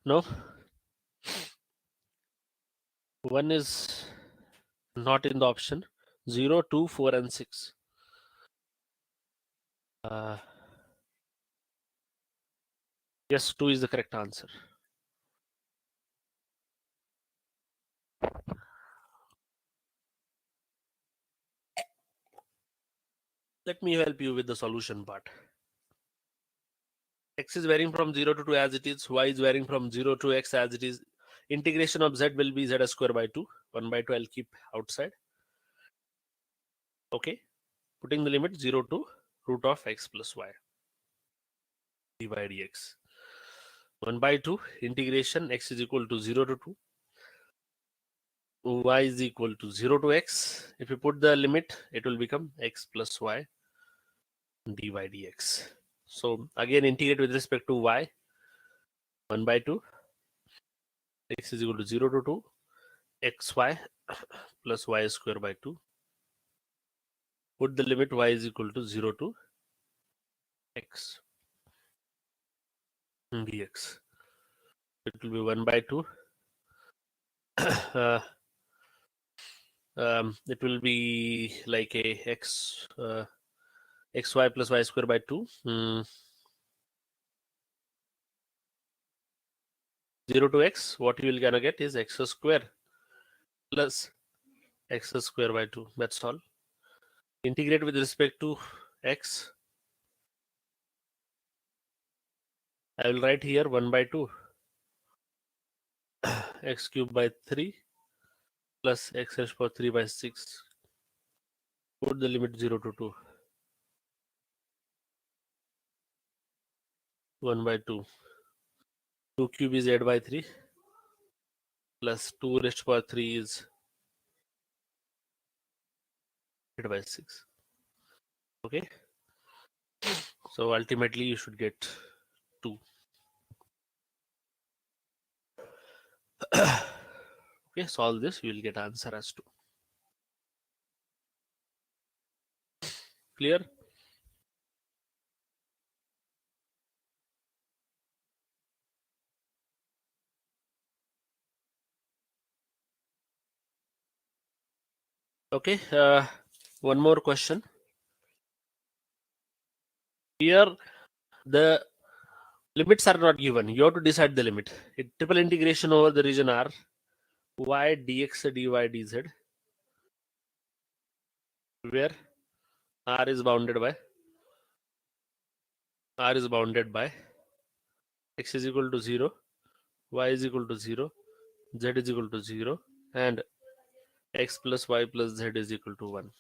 No, one is not in the option. 0, 2, 4, and 6. Yes, 2 is the correct answer. Let me help you with the solution part. X is varying from 0 to 2 as it is. Y is varying from 0 to x as it is. Integration of z will be z square by 2. 1 by 2 I'll keep outside. Okay. Putting the limit 0 to root of x plus y dy dx. 1 by 2 integration x is equal to 0 to 2. Y is equal to 0 to x. If you put the limit, it will become x plus y dy dx. So again integrate with respect to y. 1 by 2 x is equal to 0 to 2 xy plus y square by 2. Put the limit y is equal to 0 to x dx. It will be 1 by 2. It will be like a xy plus y square by 2. 0 to x, what you will gonna get is x square plus x square by 2. That's all. Integrate with respect to x. I will write here 1 by 2 x cube by 3 plus x raised power 3 by 6. Put the limit 0 to 2. 1 by 2. 2 cube is 8 by 3 plus 2 raised power 3 is 8 by 6. Okay. So ultimately you should get 2. Okay, solve this, you will get answer as 2. Clear? Okay, one more question. Here the limits are not given. You have to decide the limit. Triple integration over the region R, y dx dy dz, where R is bounded by x is equal to 0, y is equal to 0, z is equal to 0, and x plus y plus z is equal to 1.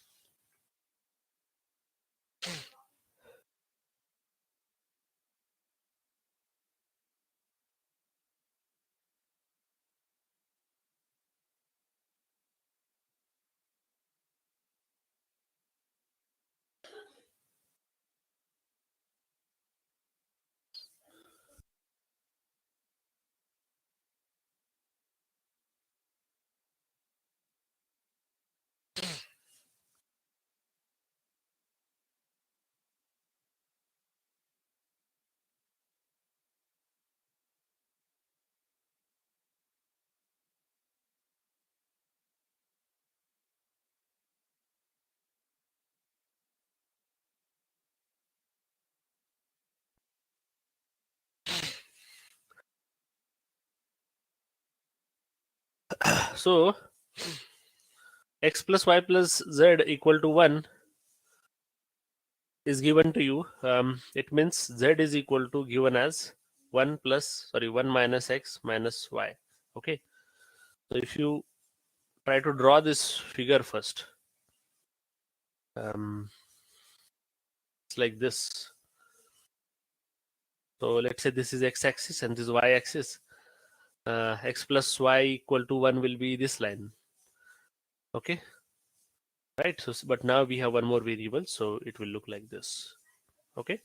So x plus y plus z equal to 1 is given to you. It means z is equal to given as 1 minus x minus y. Okay, so if you try to draw this figure first, it's like this. So let's say this is x-axis and this is y-axis. X plus y equal to 1 will be this line. Okay, right? So but now we have one more variable, so it will look like this. Okay,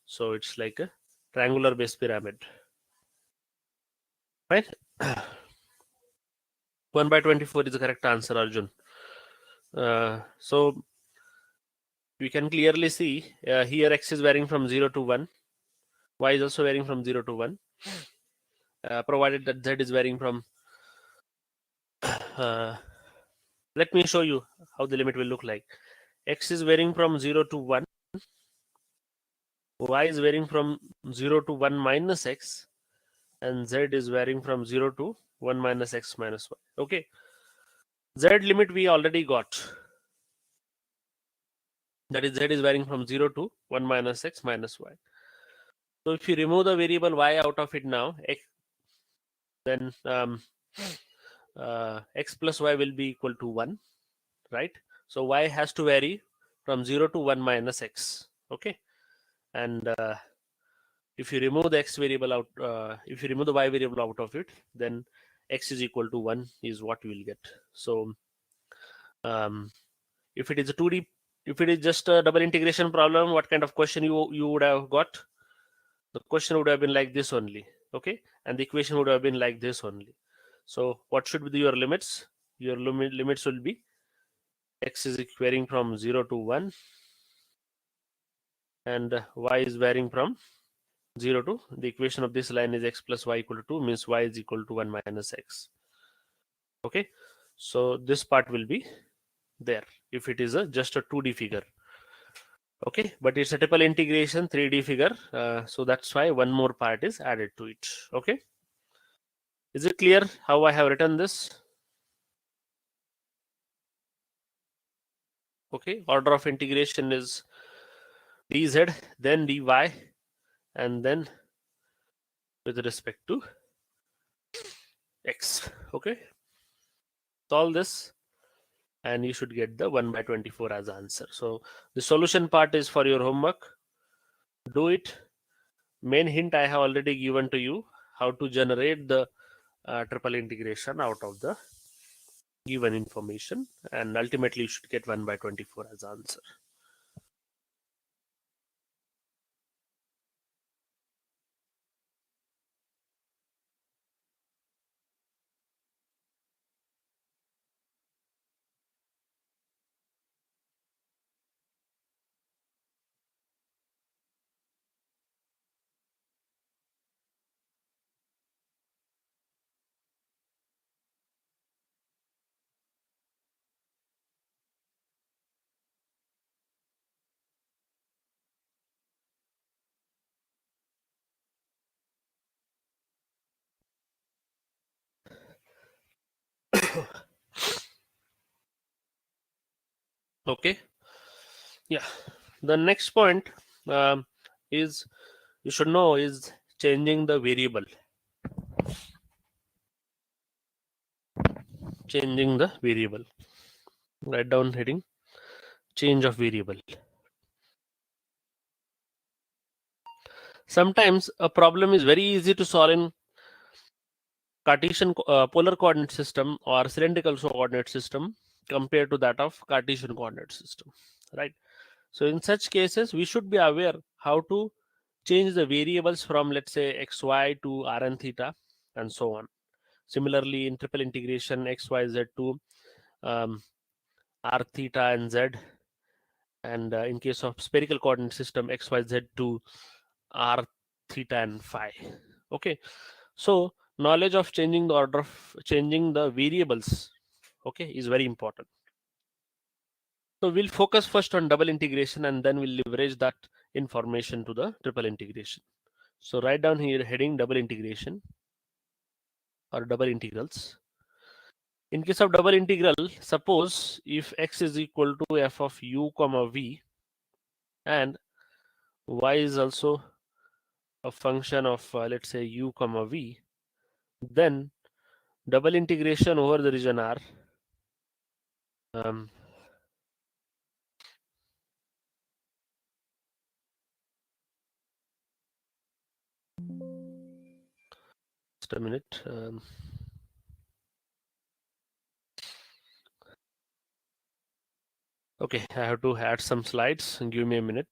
so it's like a triangular base pyramid, right? 1 by 24 is the correct answer, Arjun. So we can clearly see here x is varying from 0 to 1, y is also varying from 0 to 1, provided that z is varying from let me show you how the limit will look like. X is varying from 0 to 1, y is varying from 0 to 1 minus x, and z is varying from 0 to 1 minus x minus y. Okay, z limit we already got, that is z is varying from 0 to 1 minus x minus y. So if you remove the variable y out of it now, then x plus y will be equal to 1, right? So y has to vary from 0 to 1 minus x. Okay, and if you remove the x variable out, if you remove the y variable out of it, then x is equal to 1 is what we will get. So if it is a 2D, if it is just a double integration problem, what kind of question you would have got? The question would have been like this only. Okay, and the equation would have been like this only. So what should be your limits? Your limits will be x is varying from 0 to 1, and y is varying from 0 to, the equation of this line is x plus y equal to 2, means y is equal to 1 minus x. Okay, so this part will be there if it is just a 2D figure. Okay, but it's a triple integration 3D figure, so that's why one more part is added to it. Okay, is it clear how I have written this? Okay, order of integration is dz, then dy, and then with respect to x. Okay, solve this and you should get the 1 by 24 as answer. So the solution part is for your homework. Do it. Main hint I have already given to you, how to generate the triple integration out of the given information, and ultimately you should get 1 by 24 as answer. Okay. Yeah. The next point is you should know is changing the variable. Changing the variable. Write down heading change of variable. Sometimes a problem is very easy to solve in Cartesian polar coordinate system or cylindrical coordinate system compared to that of Cartesian coordinate system, right? So in such cases, we should be aware how to change the variables from, let's say, xy to rn theta and so on. Similarly, in triple integration xyz to r theta and z, and in case of spherical coordinate system xyz to r theta and phi. Okay, so knowledge of changing the order of changing the variables, okay, is very important. So we'll focus first on double integration and then we'll leverage that information to the triple integration. So write down here heading double integration or double integrals. In case of double integral, suppose if x is equal to f of u comma v and y is also a function of let's say u comma v, then double integration over the region R just a minute. Okay, I have to add some slides. Give me a minute.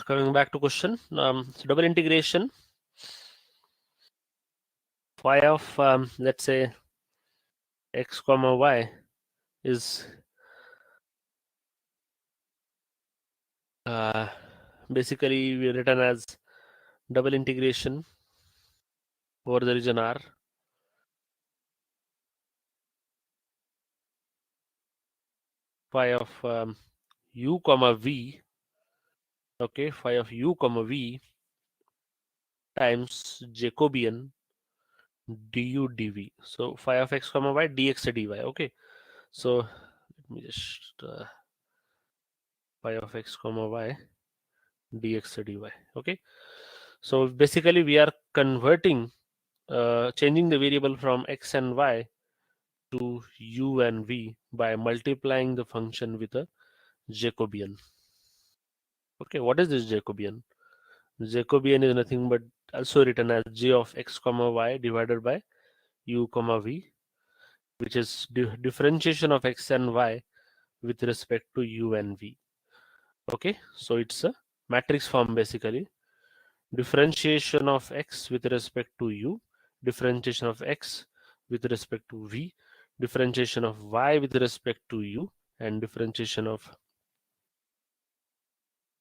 Coming back to question, so double integration phi of let's say x comma y is basically written as double integration over the region R phi of u comma v, okay, phi of u comma v times Jacobian du dv. So phi of x comma y dx dy. Okay, so let me just phi of x comma y dx dy. Okay, so basically we are converting changing the variable from x and y to u and v by multiplying the function with a Jacobian. Okay, what is this Jacobian? Jacobian is nothing but also written as j of x comma y divided by u comma v, which is differentiation of x and y with respect to u and v. Okay, so it's a matrix form basically. Differentiation of x with respect to u, differentiation of x with respect to v, differentiation of y with respect to u, and differentiation of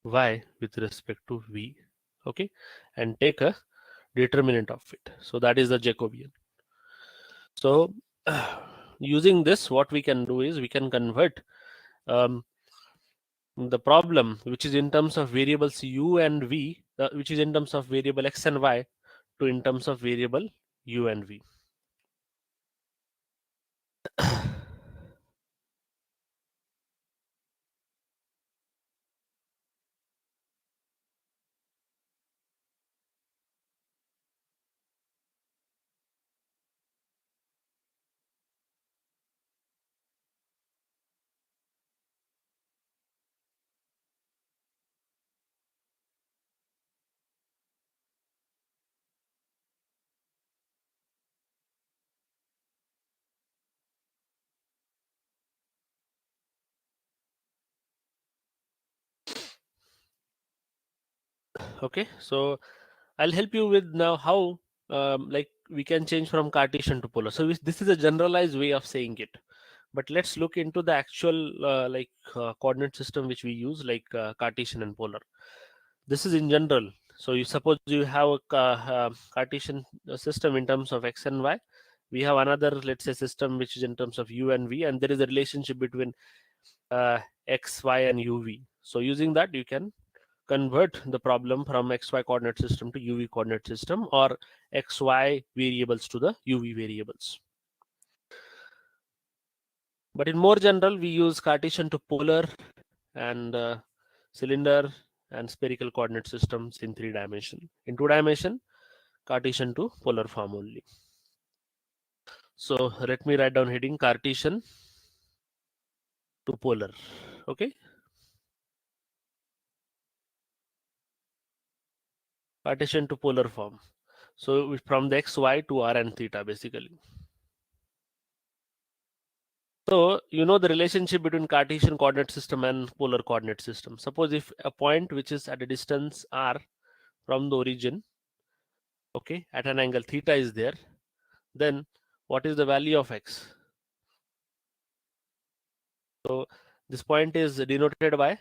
y with respect to v. Okay, and take a determinant of it. So that is the Jacobian. So using this, what we can do is we can convert the problem which is in terms of variables u and v, which is in terms of variable x and y, to in terms of variable u and v. Okay, so I'll help you with now how like we can change from Cartesian to polar. So this is a generalized way of saying it. But let's look into the actual coordinate system which we use, like Cartesian and polar. This is in general. So you suppose you have a Cartesian system in terms of x and y. We have another, let's say, system which is in terms of u and v, and there is a relationship between x, y, and uv. So using that, you can convert the problem from xy coordinate system to uv coordinate system, or xy variables to the uv variables. But in more general, we use Cartesian to polar and cylinder and spherical coordinate systems in 3 dimension. In 2 dimension, Cartesian to polar form only. So let me write down heading Cartesian to polar. Okay. Cartesian to polar form. So from the x, y to r and theta basically. So you know the relationship between Cartesian coordinate system and polar coordinate system. Suppose if a point which is at a distance r from the origin, okay, at an angle theta is there, then what is the value of x? So this point is denoted by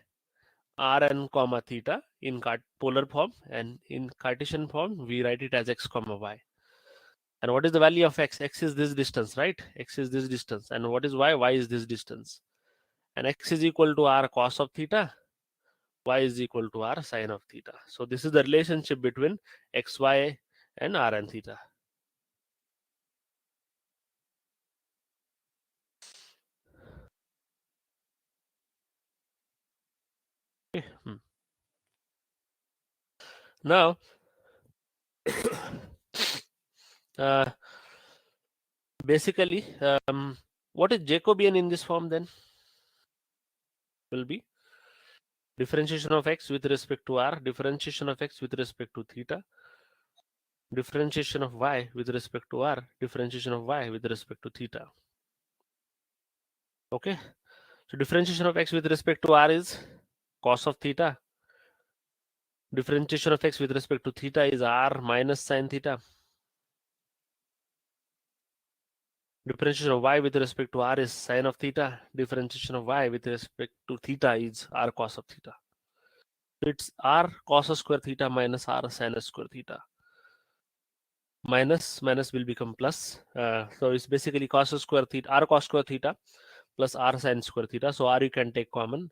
rn comma theta in polar form, and in Cartesian form we write it as x comma y. And what is the value of x? X is this distance, right? X is this distance. And what is y? Y is this distance. And x is equal to r cos of theta, y is equal to r sin of theta. So this is the relationship between x, y, and r and theta. Okay. Now, basically, what is Jacobian in this form then? Will be differentiation of x with respect to r, differentiation of x with respect to theta, differentiation of y with respect to r, differentiation of y with respect to theta. Okay. So differentiation of x with respect to r is cos of theta. Differentiation of x with respect to theta is r minus sin theta. Differentiation of y with respect to r is sin of theta. Differentiation of y with respect to theta is r cos of theta. So it's r cos square theta minus r sin square theta. Minus will become plus. So it's basically cos square theta, r cos square theta plus r sin square theta. So r you can take common.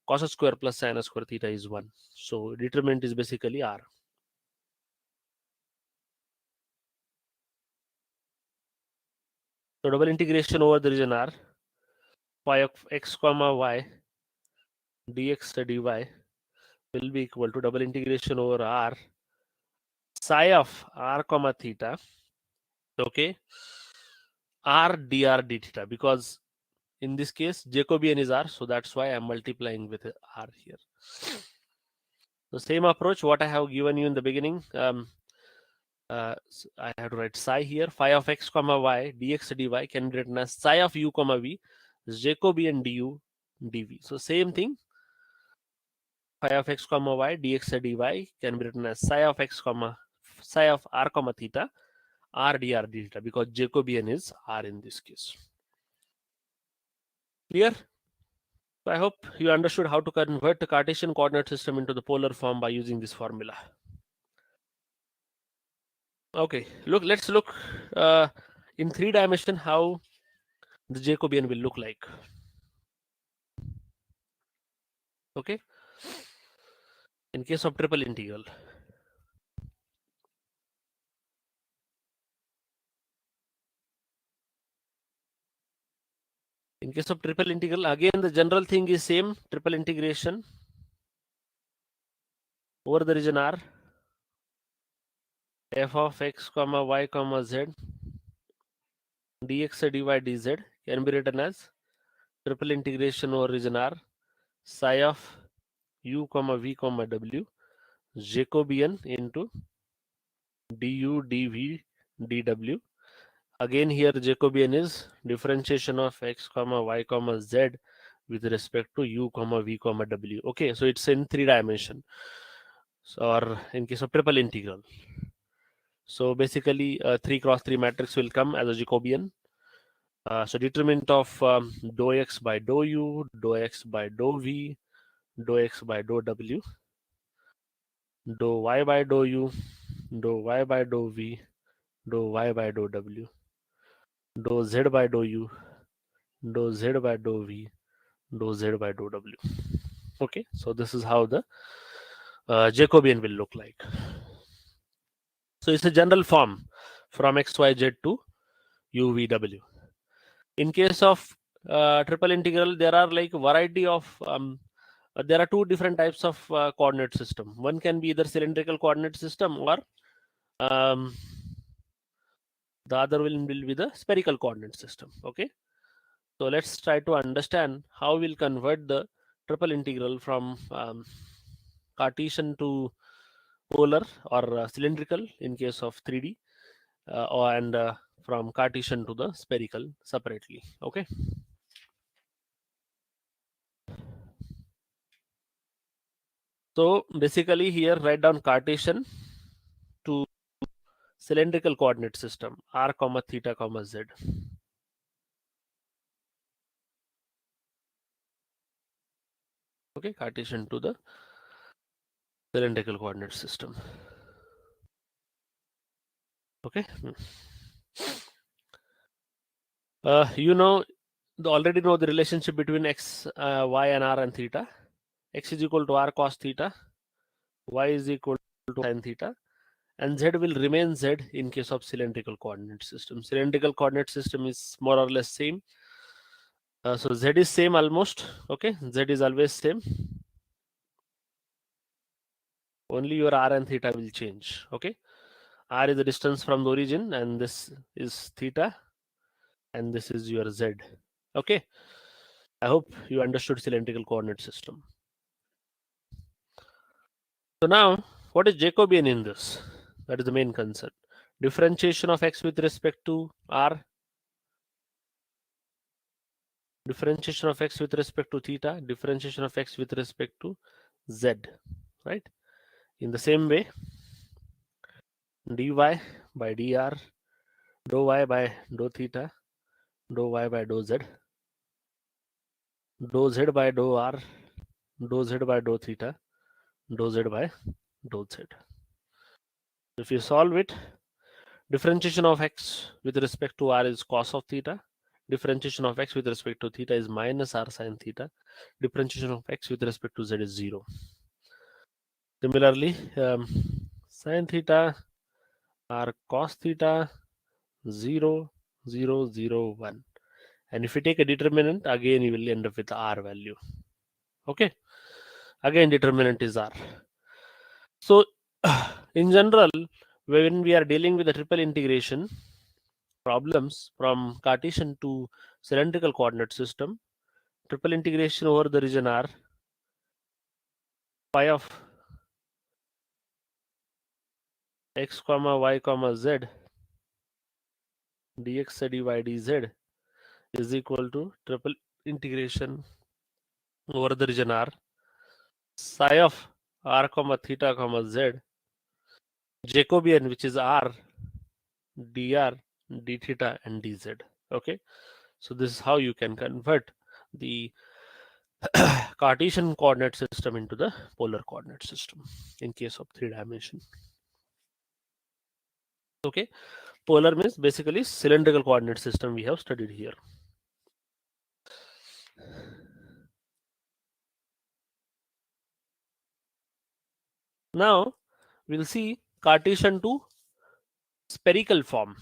Cos square plus sin square theta is 1. So determinant is basically r. So double integration over the region r, phi of x comma y dx dy will be equal to double integration over r psi of r comma theta, okay, r dr d theta, because in this case Jacobian is r, so that's why I'm multiplying with r here. The same approach what I have given you in the beginning, so I have to write psi here. Phi of x comma y dx dy can be written as psi of u comma v Jacobian du dv. So same thing, phi of x comma y dx dy can be written as psi of x comma psi of r comma theta r dr d theta, because Jacobian is r in this case. Clear? So I hope you understood how to convert the Cartesian coordinate system into the polar form by using this formula. Okay, let's look in 3 dimension how the Jacobian will look like. Okay, in case of triple integral. In case of triple integral, again the general thing is same, triple integration over the region R, f of x comma y comma z dx dy dz can be written as triple integration over region R psi of u comma v comma w Jacobian into du dv dw. Again here Jacobian is differentiation of x comma y comma z with respect to u comma v comma w. Okay, so it's in 3 dimension. So, or in case of triple integral. So basically 3 cross 3 matrix will come as a Jacobian. So determinant of dou x by dou u, dou x by dou v, dou x by dou w, dou y by dou u, dou y by dou v, dou y by dou w, dou z by dou u, dou z by dou v, dou z by dou w. Okay, so this is how the Jacobian will look like. So it's a general form from xyz to uvw. In case of triple integral, there are like variety of there are two different types of coordinate system. One can be either cylindrical coordinate system, or um, the other will be the spherical coordinate system. Okay, so let's try to understand how we'll convert the triple integral from Cartesian to polar or cylindrical in case of 3D, and from Cartesian to the spherical separately. Okay. So basically here write down Cartesian to cylindrical coordinate system r comma theta comma z. Okay, Cartesian to the cylindrical coordinate system. Okay. You already know the relationship between x, y, and r and theta. X is equal to r cos theta, y is equal to sin theta, and z will remain z in case of cylindrical coordinate system. Cylindrical coordinate system is more or less same. So z is same almost. Okay, z is always same. Only your r and theta will change. Okay, r is the distance from the origin, and this is theta, and this is your z. Okay, I hope you understood cylindrical coordinate system. So now, what is Jacobian in this? That is the main concern. Differentiation of x with respect to r, differentiation of x with respect to theta, differentiation of x with respect to z, right? In the same way, dy by dr, dou y by dou theta, dou y by dou z, dou z by dou r, dou z by dou theta, dou z by dou z. If you solve it, differentiation of x with respect to r is cos of theta, differentiation of x with respect to theta is minus r sin theta, differentiation of x with respect to z is 0. Similarly, sin theta r cos theta 0, 0, 0, 1. And if you take a determinant, again you will end up with the r value. Okay, again determinant is r. So in general, when we are dealing with the triple integration problems from Cartesian to cylindrical coordinate system, triple integration over the region r, phi of x comma y comma z dx dy dz is equal to triple integration over the region r, psi of r comma theta comma z Jacobian, which is r dr d theta and dz. Okay, so this is how you can convert the Cartesian coordinate system into the polar coordinate system in case of 3 dimension. Okay, polar means basically cylindrical coordinate system we have studied here. Now we'll see Cartesian to spherical form.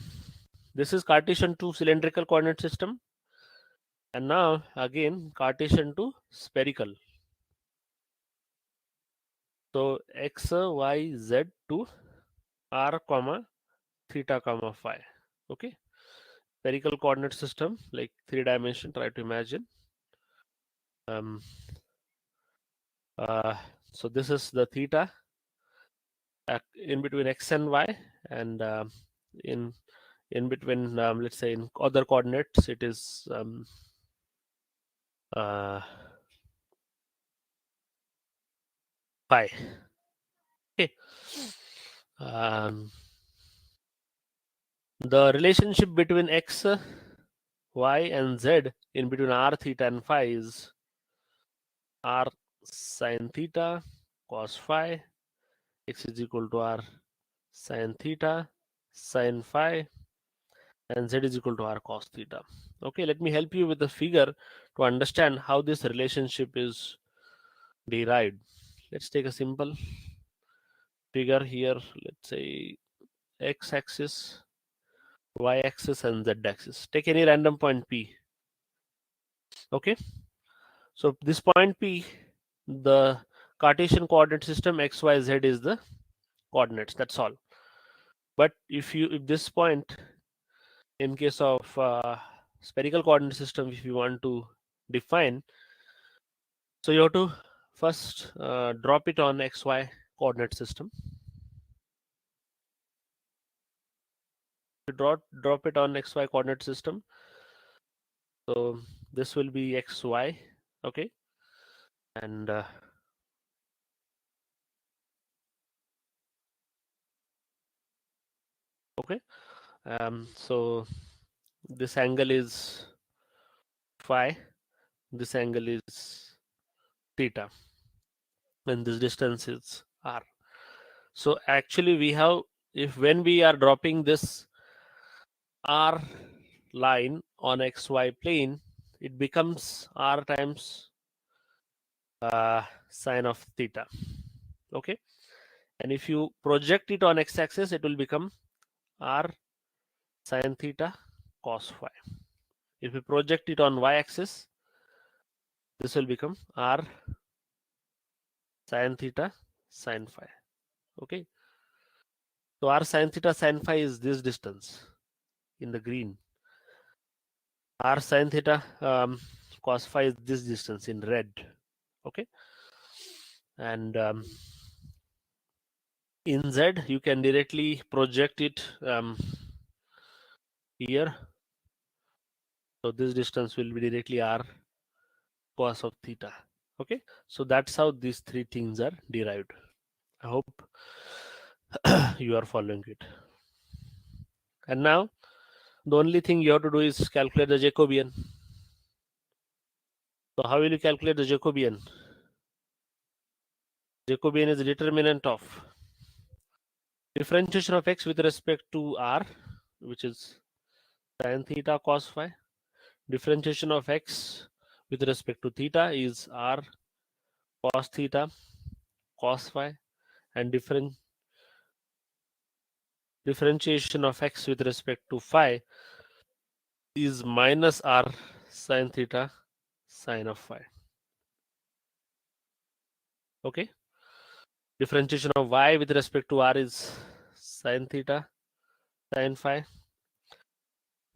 This is Cartesian to cylindrical coordinate system, and now again Cartesian to spherical. So x, y, z to r comma theta comma phi. Okay, spherical coordinate system like 3 dimension. Try to imagine. So this is the theta in between x and y, and in between, let's say in other coordinates, it is phi. Okay. The relationship between x y and z in between r, theta and phi is r sine theta cos phi, x is equal to r sine theta sine phi, and z is equal to r cos theta. Okay, let me help you with the figure to understand how this relationship is derived. Let's take a simple figure here. Let's say x-axis, y-axis, and z-axis. Take any random point P. Okay, so this point P, the Cartesian coordinate system x, y, z is the coordinates. That's all. But if this point, in case of spherical coordinate system, if you want to define, so you have to first drop it on xy coordinate system. You drop it on xy coordinate system. So this will be xy, okay, and okay, so this angle is phi, this angle is theta, and this distance is r. So actually we have, if when we are dropping this r line on xy plane, it becomes r times sine of theta. Okay, and if you project it on x-axis, it will become r sine theta cos phi. If you project it on y-axis, this will become r sine theta sine phi. Okay, so r sine theta sine phi is this distance in the green. R sine theta cos phi is this distance in red. Okay, and in z you can directly project it here. So this distance will be directly r cos of theta. Okay, so that's how these three things are derived. I hope you are following it. And now the only thing you have to do is calculate the Jacobian. So how will you calculate the Jacobian? Jacobian is the determinant of differentiation of x with respect to r, which is sin theta cos phi. Differentiation of x with respect to theta is r cos theta cos phi, and differentiation of x with respect to phi is minus r sin theta sin of phi. Okay, differentiation of y with respect to r is sin theta sin phi.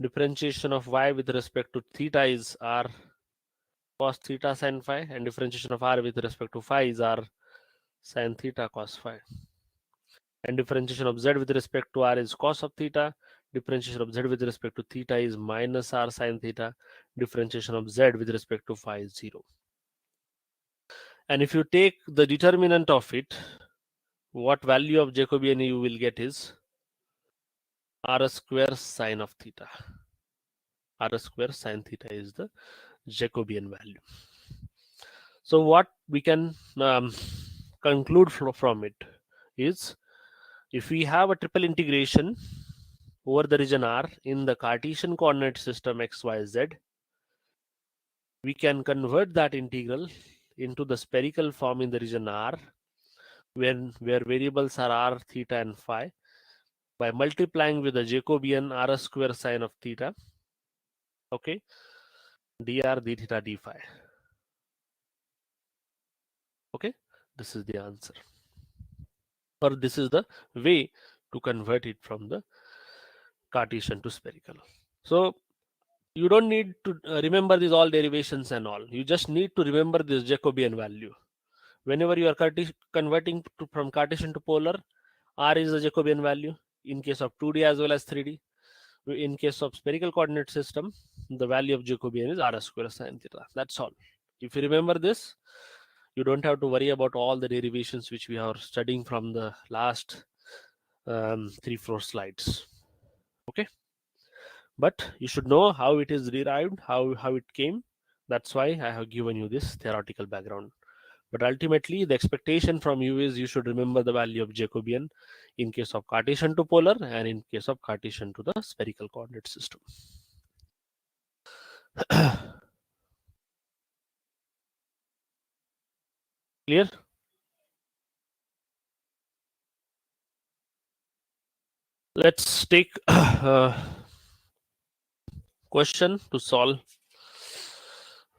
Differentiation of y with respect to theta is r cos theta sin phi, and differentiation of r with respect to phi is r sin theta cos phi. And differentiation of z with respect to r is cos of theta. Differentiation of z with respect to theta is minus r sin theta. Differentiation of z with respect to phi is 0. And if you take the determinant of it, what value of Jacobian you will get is r square sine of theta. R square sine theta is the Jacobian value. So what we can conclude from it is, if we have a triple integration over the region R in the Cartesian coordinate system x, y, z, we can convert that integral into the spherical form in the region R, where variables are r, theta, and phi, by multiplying with the Jacobian r square sine of theta, okay, dr d theta d phi. Okay, this is the answer, or this is the way to convert it from the Cartesian to spherical. So you don't need to remember these all derivations and all. You just need to remember this Jacobian value. Whenever you are converting from Cartesian to polar, r is the Jacobian value in case of 2D as well as 3D. In case of spherical coordinate system, the value of Jacobian is r square sine theta. That's all. If you remember this, you don't have to worry about all the derivations which we are studying from the last 3-4 slides. Okay, but you should know how it is derived, how it came. That's why I have given you this theoretical background. But ultimately, the expectation from you is you should remember the value of Jacobian in case of Cartesian to polar and in case of Cartesian to the spherical coordinate system. Clear? Let's take question to solve.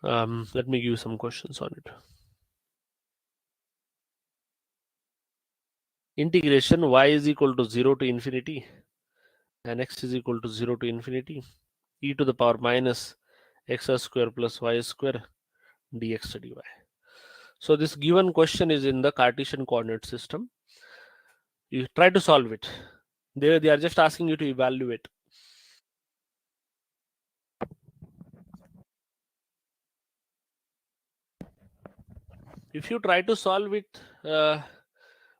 Let me give you some questions on it. Integration y is equal to 0 to infinity and x is equal to 0 to infinity e to the power minus x square plus y square dx dy. So this given question is in the Cartesian coordinate system. You try to solve it. They are just asking you to evaluate. If you try to solve it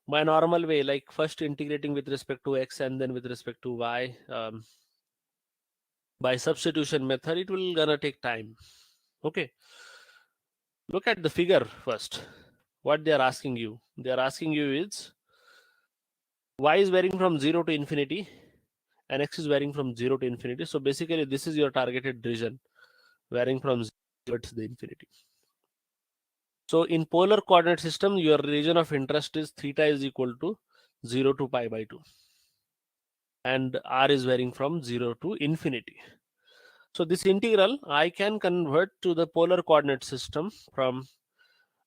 by normal way, like first integrating with respect to x and then with respect to y, by substitution method, it will gonna take time. Okay, look at the figure first. What they are asking you, they are asking you is y is varying from 0 to infinity and x is varying from 0 to infinity. So basically this is your targeted region, varying from 0 to the infinity. So in polar coordinate system, your region of interest is theta is equal to 0 to pi by 2 and r is varying from 0 to infinity. So this integral I can convert to the polar coordinate system from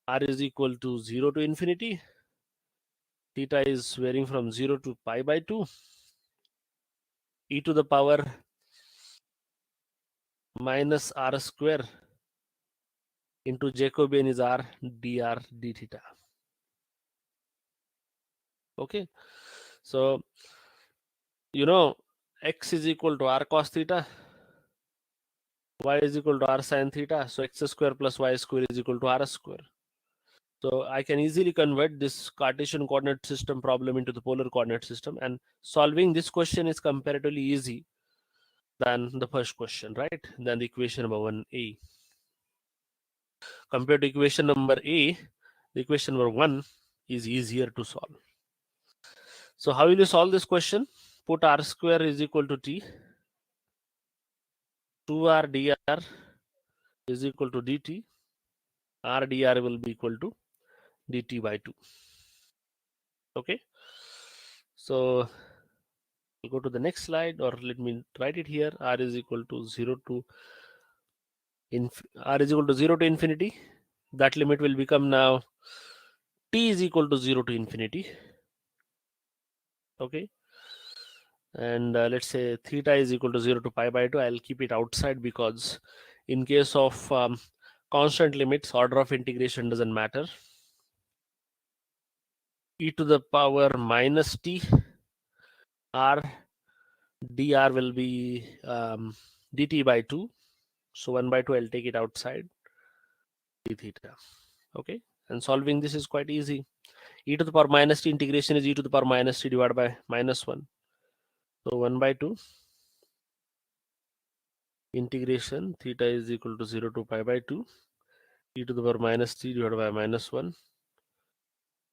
r is equal to 0 to infinity, theta is varying from 0 to pi by 2, e to the power minus r square into Jacobian is r dr d theta. Okay, so you know x is equal to r cos theta, y is equal to r sin theta, so x square plus y square is equal to r square. So I can easily convert this Cartesian coordinate system problem into the polar coordinate system, and solving this question is comparatively easy than the first question, right? Than the equation number 1a. Compared to equation number a, the equation number 1 is easier to solve. So how will you solve this question? Put r square is equal to t, 2r dr is equal to dt, r dr will be equal to dt by 2. Okay, so I'll go to the next slide, or let me write it here. R is equal to 0 to r is equal to 0 to infinity. That limit will become now t is equal to 0 to infinity. Okay, and let's say theta is equal to 0 to pi by 2. I'll keep it outside because in case of constant limits, order of integration doesn't matter. E to the power minus t, r dr will be dt by 2. So 1 by 2, I'll take it outside, d theta. Okay, and solving this is quite easy. E to the power minus t integration is e to the power minus t divided by minus 1. So 1 by 2 integration theta is equal to 0 to pi by 2 e to the power minus t divided by minus 1,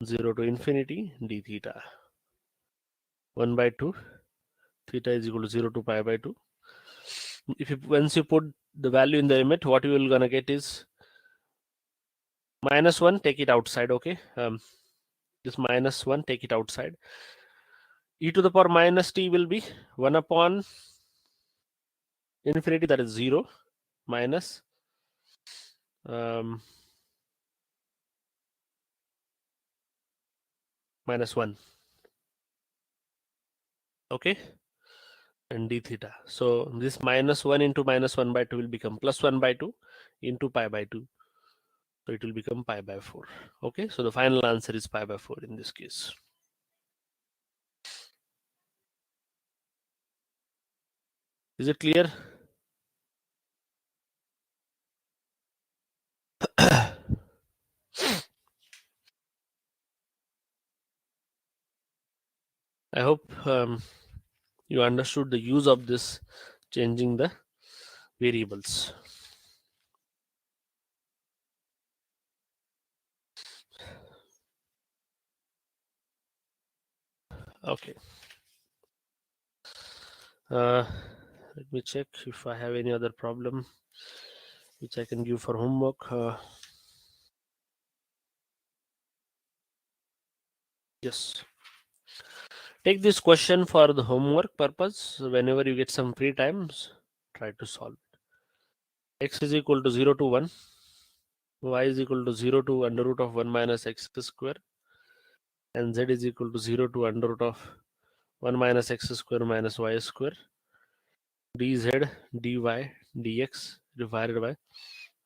0 to infinity d theta. 1 by 2 theta is equal to 0 to pi by 2. If you once you put the value in the limit, what you will gonna get is minus 1, take it outside. Okay, this minus 1, take it outside. E to the power minus t will be 1 upon infinity, that is 0, minus minus 1. Okay, and d theta. So this minus 1 into minus 1 by 2 will become plus 1 by 2 into pi by 2. So it will become pi by 4. Okay, so the final answer is pi by 4 in this case. Is it clear? I hope you understood the use of this changing the variables. Okay. Let me check if I have any other problem which I can give for homework. Yes. Take this question for the homework purpose. Whenever you get some free times, try to solve it. X is equal to 0 to 1. Y is equal to 0 to under root of 1 minus x square. And z is equal to 0 to under root of 1 minus x square minus y square. dz, dy, dx divided by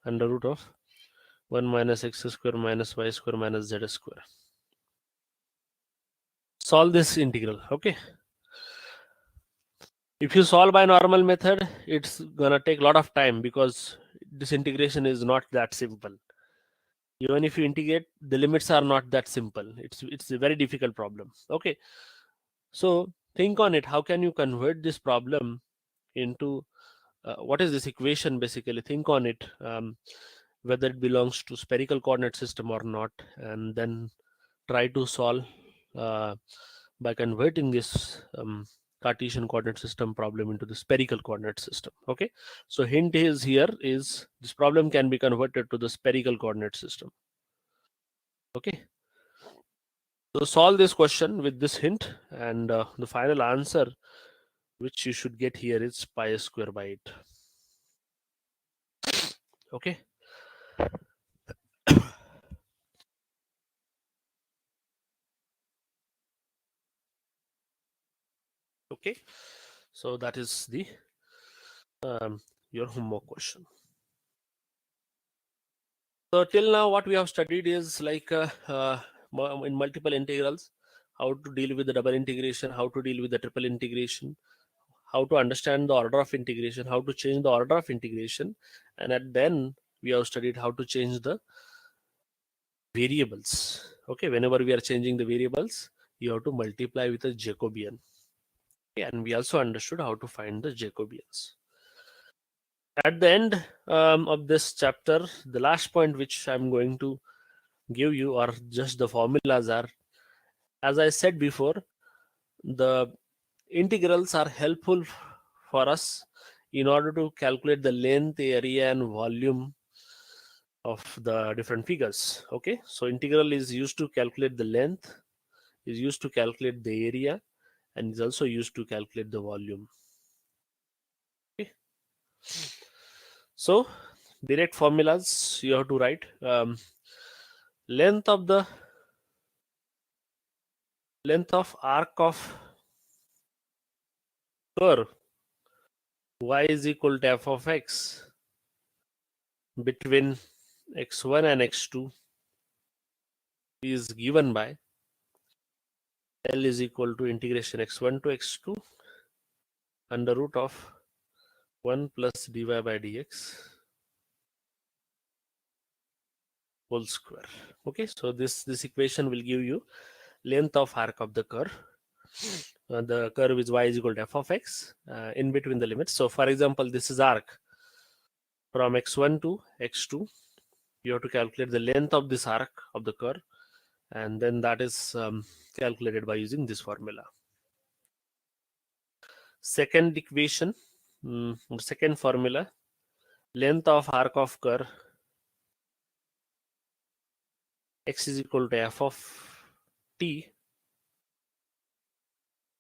under root of 1 minus x square minus y square minus z square. Solve this integral. Okay. If you solve by normal method, it's gonna take a lot of time because this integration is not that simple. Even if you integrate, the limits are not that simple. It's a very difficult problem. Okay. So think on it. How can you convert this problem into what is this equation? Basically, think on it. Whether it belongs to spherical coordinate system or not, and then try to solve uh, by converting this Cartesian coordinate system problem into the spherical coordinate system. Okay, so hint is here is this problem can be converted to the spherical coordinate system. Okay, so solve this question with this hint, and the final answer which you should get here is pi square by 8. Okay. Okay, so that is the your homework question. So till now what we have studied is like in multiple integrals, how to deal with the double integration, how to deal with the triple integration, how to understand the order of integration, how to change the order of integration, and then we have studied how to change the variables. Okay, whenever we are changing the variables, you have to multiply with a Jacobian. Okay, and we also understood how to find the Jacobians. At the end of this chapter, the last point which I'm going to give you are just the formulas are, as I said before, the integrals are helpful for us in order to calculate the length, area, and volume of the different figures. Okay, so integral is used to calculate the length, is used to calculate the area, and is also used to calculate the volume. Okay, so direct formulas you have to write. Length of arc of curve y is equal to f of x between x1 and x2 is given by L is equal to integration x1 to x2 under root of 1 plus dy by dx whole square. Okay, so this equation will give you length of arc of the curve. The curve is y is equal to f of x in between the limits. So for example, this is arc from x1 to x2. You have to calculate the length of this arc of the curve, and then that is calculated by using this formula. Second equation, second formula, length of arc of curve x is equal to f of t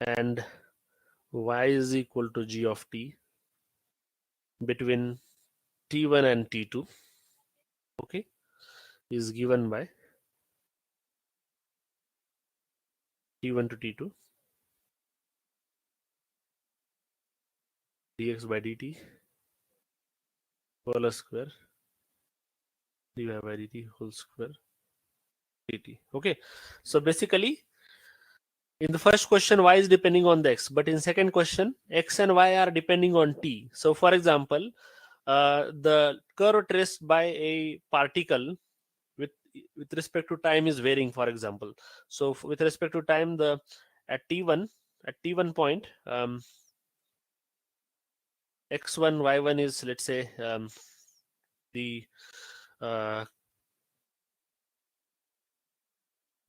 and y is equal to g of t between t1 and t2. Okay, is given by t1 to t2 dx by dt whole square dy by dt whole square dt. Okay, so basically in the first question y is depending on the x, but in second question x and y are depending on t. So for example, the curve traced by a particle with respect to time is varying, for example. So with respect to time, the at t1 point x1 y1 is, let's say, the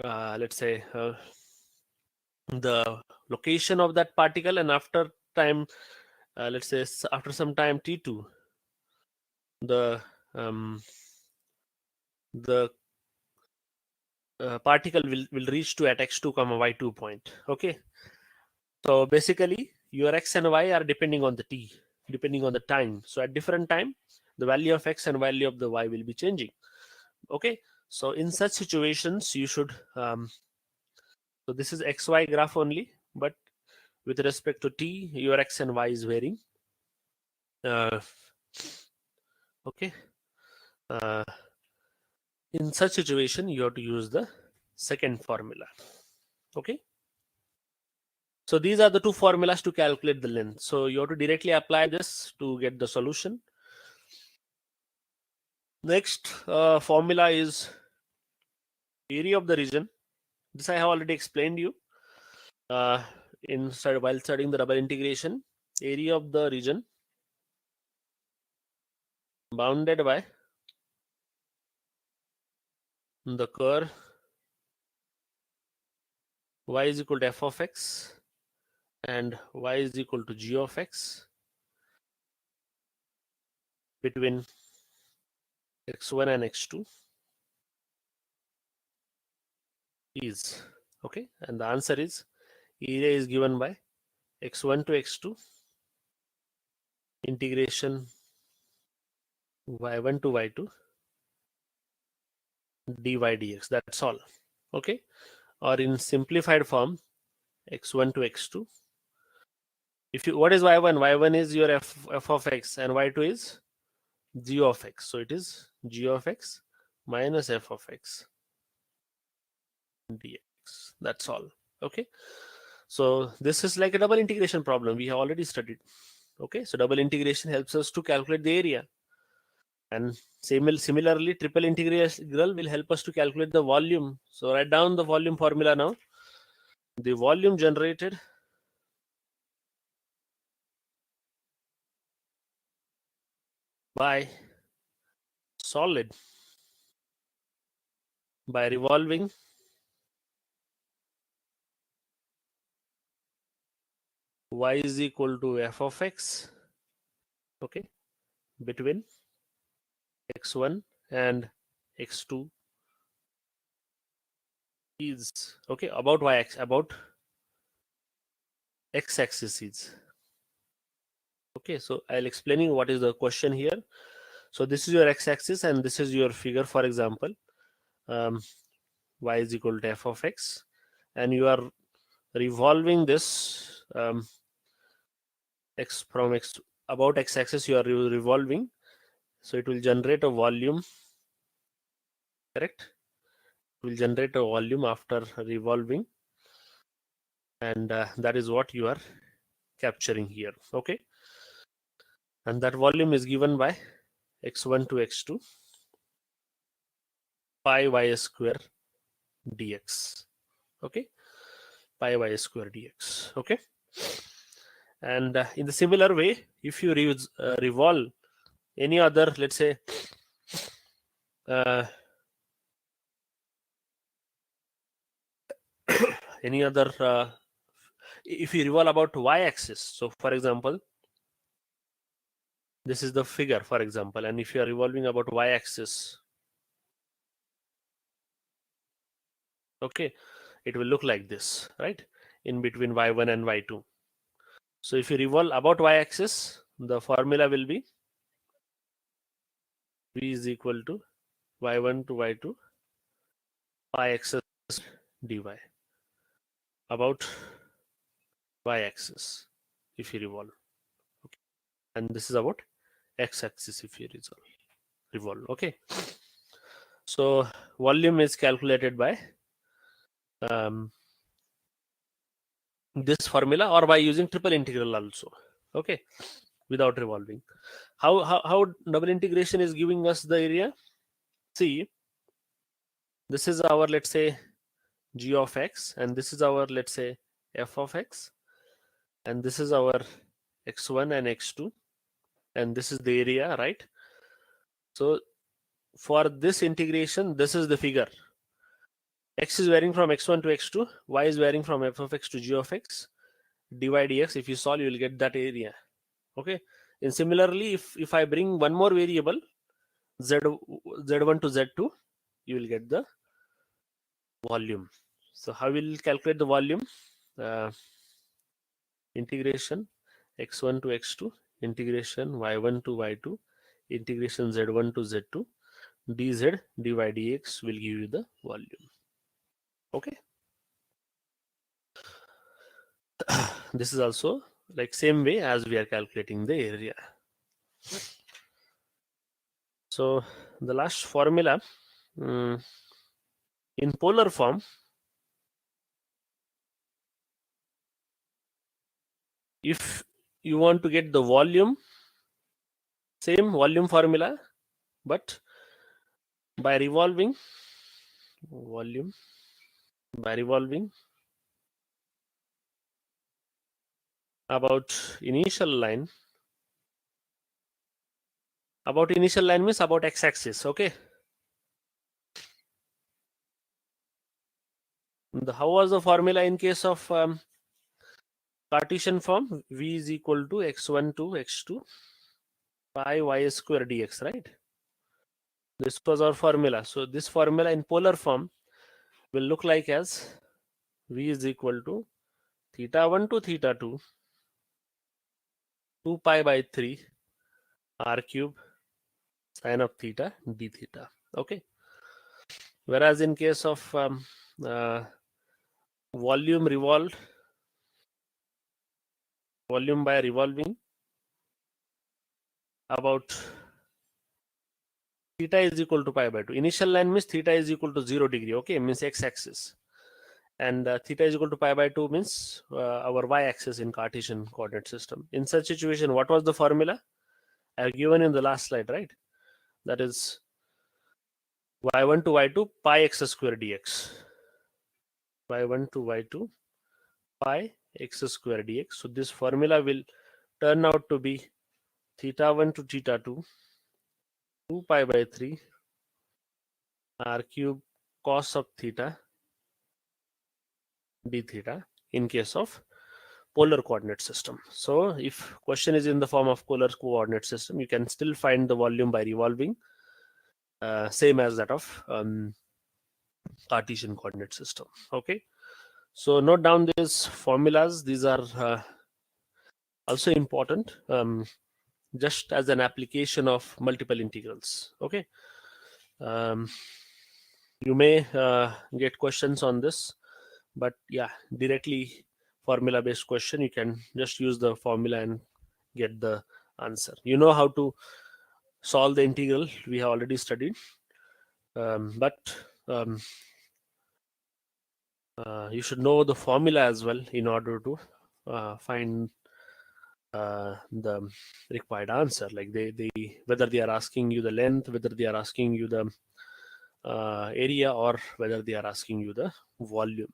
let's say the location of that particle, and after time, let's say after some time t2, the particle will reach to at x2 comma y2 point. Okay, so basically your x and y are depending on the t, depending on the time. So at different time, the value of x and value of the y will be changing. Okay, so in such situations you should so this is xy graph only, but with respect to t, your x and y is varying. Okay, in such situation you have to use the second formula. Okay, so these are the two formulas to calculate the length. So you have to directly apply this to get the solution. Next formula is area of the region. This I have already explained you while studying the double integration. Area of the region bounded by the curve y is equal to f of x and y is equal to g of x between x1 and x2 is, okay, and the answer is area is given by x1 to x2 integration y1 to y2 dy dx. That's all. Okay, or in simplified form, x1 to x2. If you, what is y1? Y1 is your f of x and y2 is g of x. So it is g of x minus f of x dx. That's all. Okay, so this is like a double integration problem we have already studied. Okay, so double integration helps us to calculate the area, and similarly triple integral will help us to calculate the volume. So write down the volume formula now. The volume generated by solid by revolving y is equal to f of x, okay, between x1 and x2 is, okay, about x-axis is. Okay, so I'll explaining what is the question here. So this is your x-axis and this is your figure. For example, y is equal to f of x, and you are revolving this x from x about x-axis. You are revolving, so it will generate a volume. Correct? It will generate a volume after revolving, and that is what you are capturing here. Okay, and that volume is given by x1 to x2 pi y square dx. Okay, pi y square dx. Okay, and in the similar way, if you revolve any other, let's say any other if you revolve about y-axis, so for example this is the figure, for example, and if you are revolving about y-axis, okay, it will look like this, right, in between y1 and y2. So if you revolve about y-axis, the formula will be v is equal to y1 to y2 pi x dy about y-axis if you revolve. Okay, and this is about x-axis if you revolve. Okay, so volume is calculated by this formula or by using triple integral also. Okay, without revolving. How double integration is giving us the area? See, this is our, let's say, g of x, and this is our, let's say, f of x, and this is our x1 and x2, and this is the area, right? So for this integration, this is the figure. X is varying from x1 to x2, y is varying from f of x to g of x, dy dx. If you solve, you will get that area. Okay. And similarly, if I bring one more variable, z1 to z2, you will get the volume. So how will calculate the volume? Integration x1 to x2, integration y1 to y2, integration z1 to z2, dz dy dx will give you the volume. Okay. This is also like same way as we are calculating the area. So the last formula, in polar form, if you want to get the volume, same volume formula, but by revolving volume, by revolving about initial line means about x-axis. Okay. How was the formula in case of Cartesian form? V is equal to x1 to x2 pi y square dx, right? This was our formula. So this formula in polar form will look like as V is equal to theta 1 to theta 2 2 pi by 3 r cube sine of theta d theta. Okay. Whereas in case of volume by revolving about theta is equal to pi by 2. Initial line means theta is equal to 0 degree. Okay, means x-axis. And theta is equal to pi by 2 means our y-axis in Cartesian coordinate system. In such situation, what was the formula? I have given in the last slide, right? That is y1 to y2 pi x square dx. y1 to y2 pi x square dx. So this formula will turn out to be theta 1 to theta 2 2 pi by 3 r cube cos of theta d theta in case of polar coordinate system. So if question is in the form of polar coordinate system, you can still find the volume by revolving, same as that of Cartesian coordinate system. Okay, so note down these formulas. These are also important, just as an application of multiple integrals. Okay, you may get questions on this, but yeah, directly formula based question, you can just use the formula and get the answer. You know how to solve the integral, we have already studied, but you should know the formula as well in order to find the required answer. Like they whether they are asking you the length, whether they are asking you the area, or whether they are asking you the volume.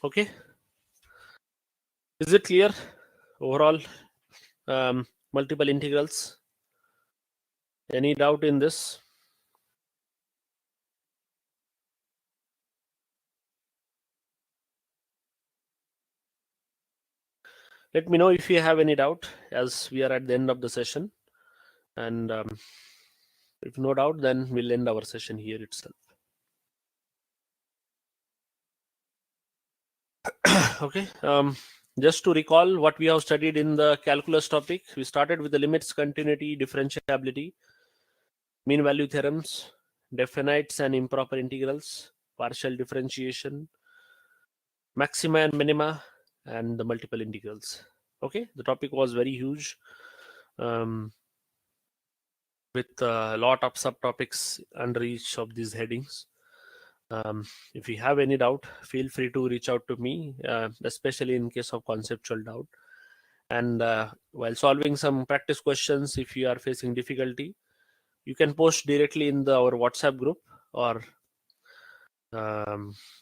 Okay, is it clear overall? Multiple integrals, any doubt in this? Let me know if you have any doubt, as we are at the end of the session. And if no doubt, then we'll end our session here itself. Okay, just to recall what we have studied in the calculus topic, we started with the limits, continuity, differentiability, mean value theorems, definites and improper integrals, partial differentiation, maxima and minima, and the multiple integrals. Okay, the topic was very huge, with a lot of subtopics under each of these headings. If you have any doubt, feel free to reach out to me, especially in case of conceptual doubt. And while solving some practice questions, if you are facing difficulty, you can post directly in our WhatsApp group, or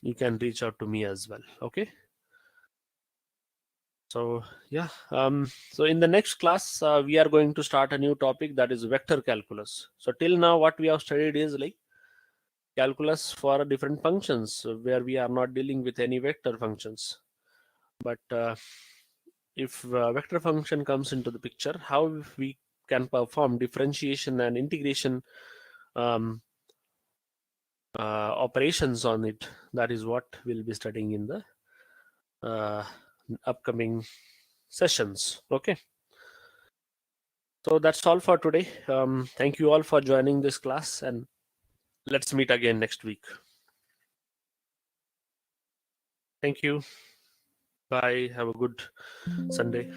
you can reach out to me as well. Okay. So yeah, so in the next class, we are going to start a new topic, that is vector calculus. So till now, what we have studied is like calculus for different functions where we are not dealing with any vector functions. But if vector function comes into the picture, how we can perform differentiation and integration um, operations on it, that is what we'll be studying in the upcoming sessions. Okay, so that's all for today. Thank you all for joining this class, and let's meet again next week. Thank you. Bye. Have a good Sunday.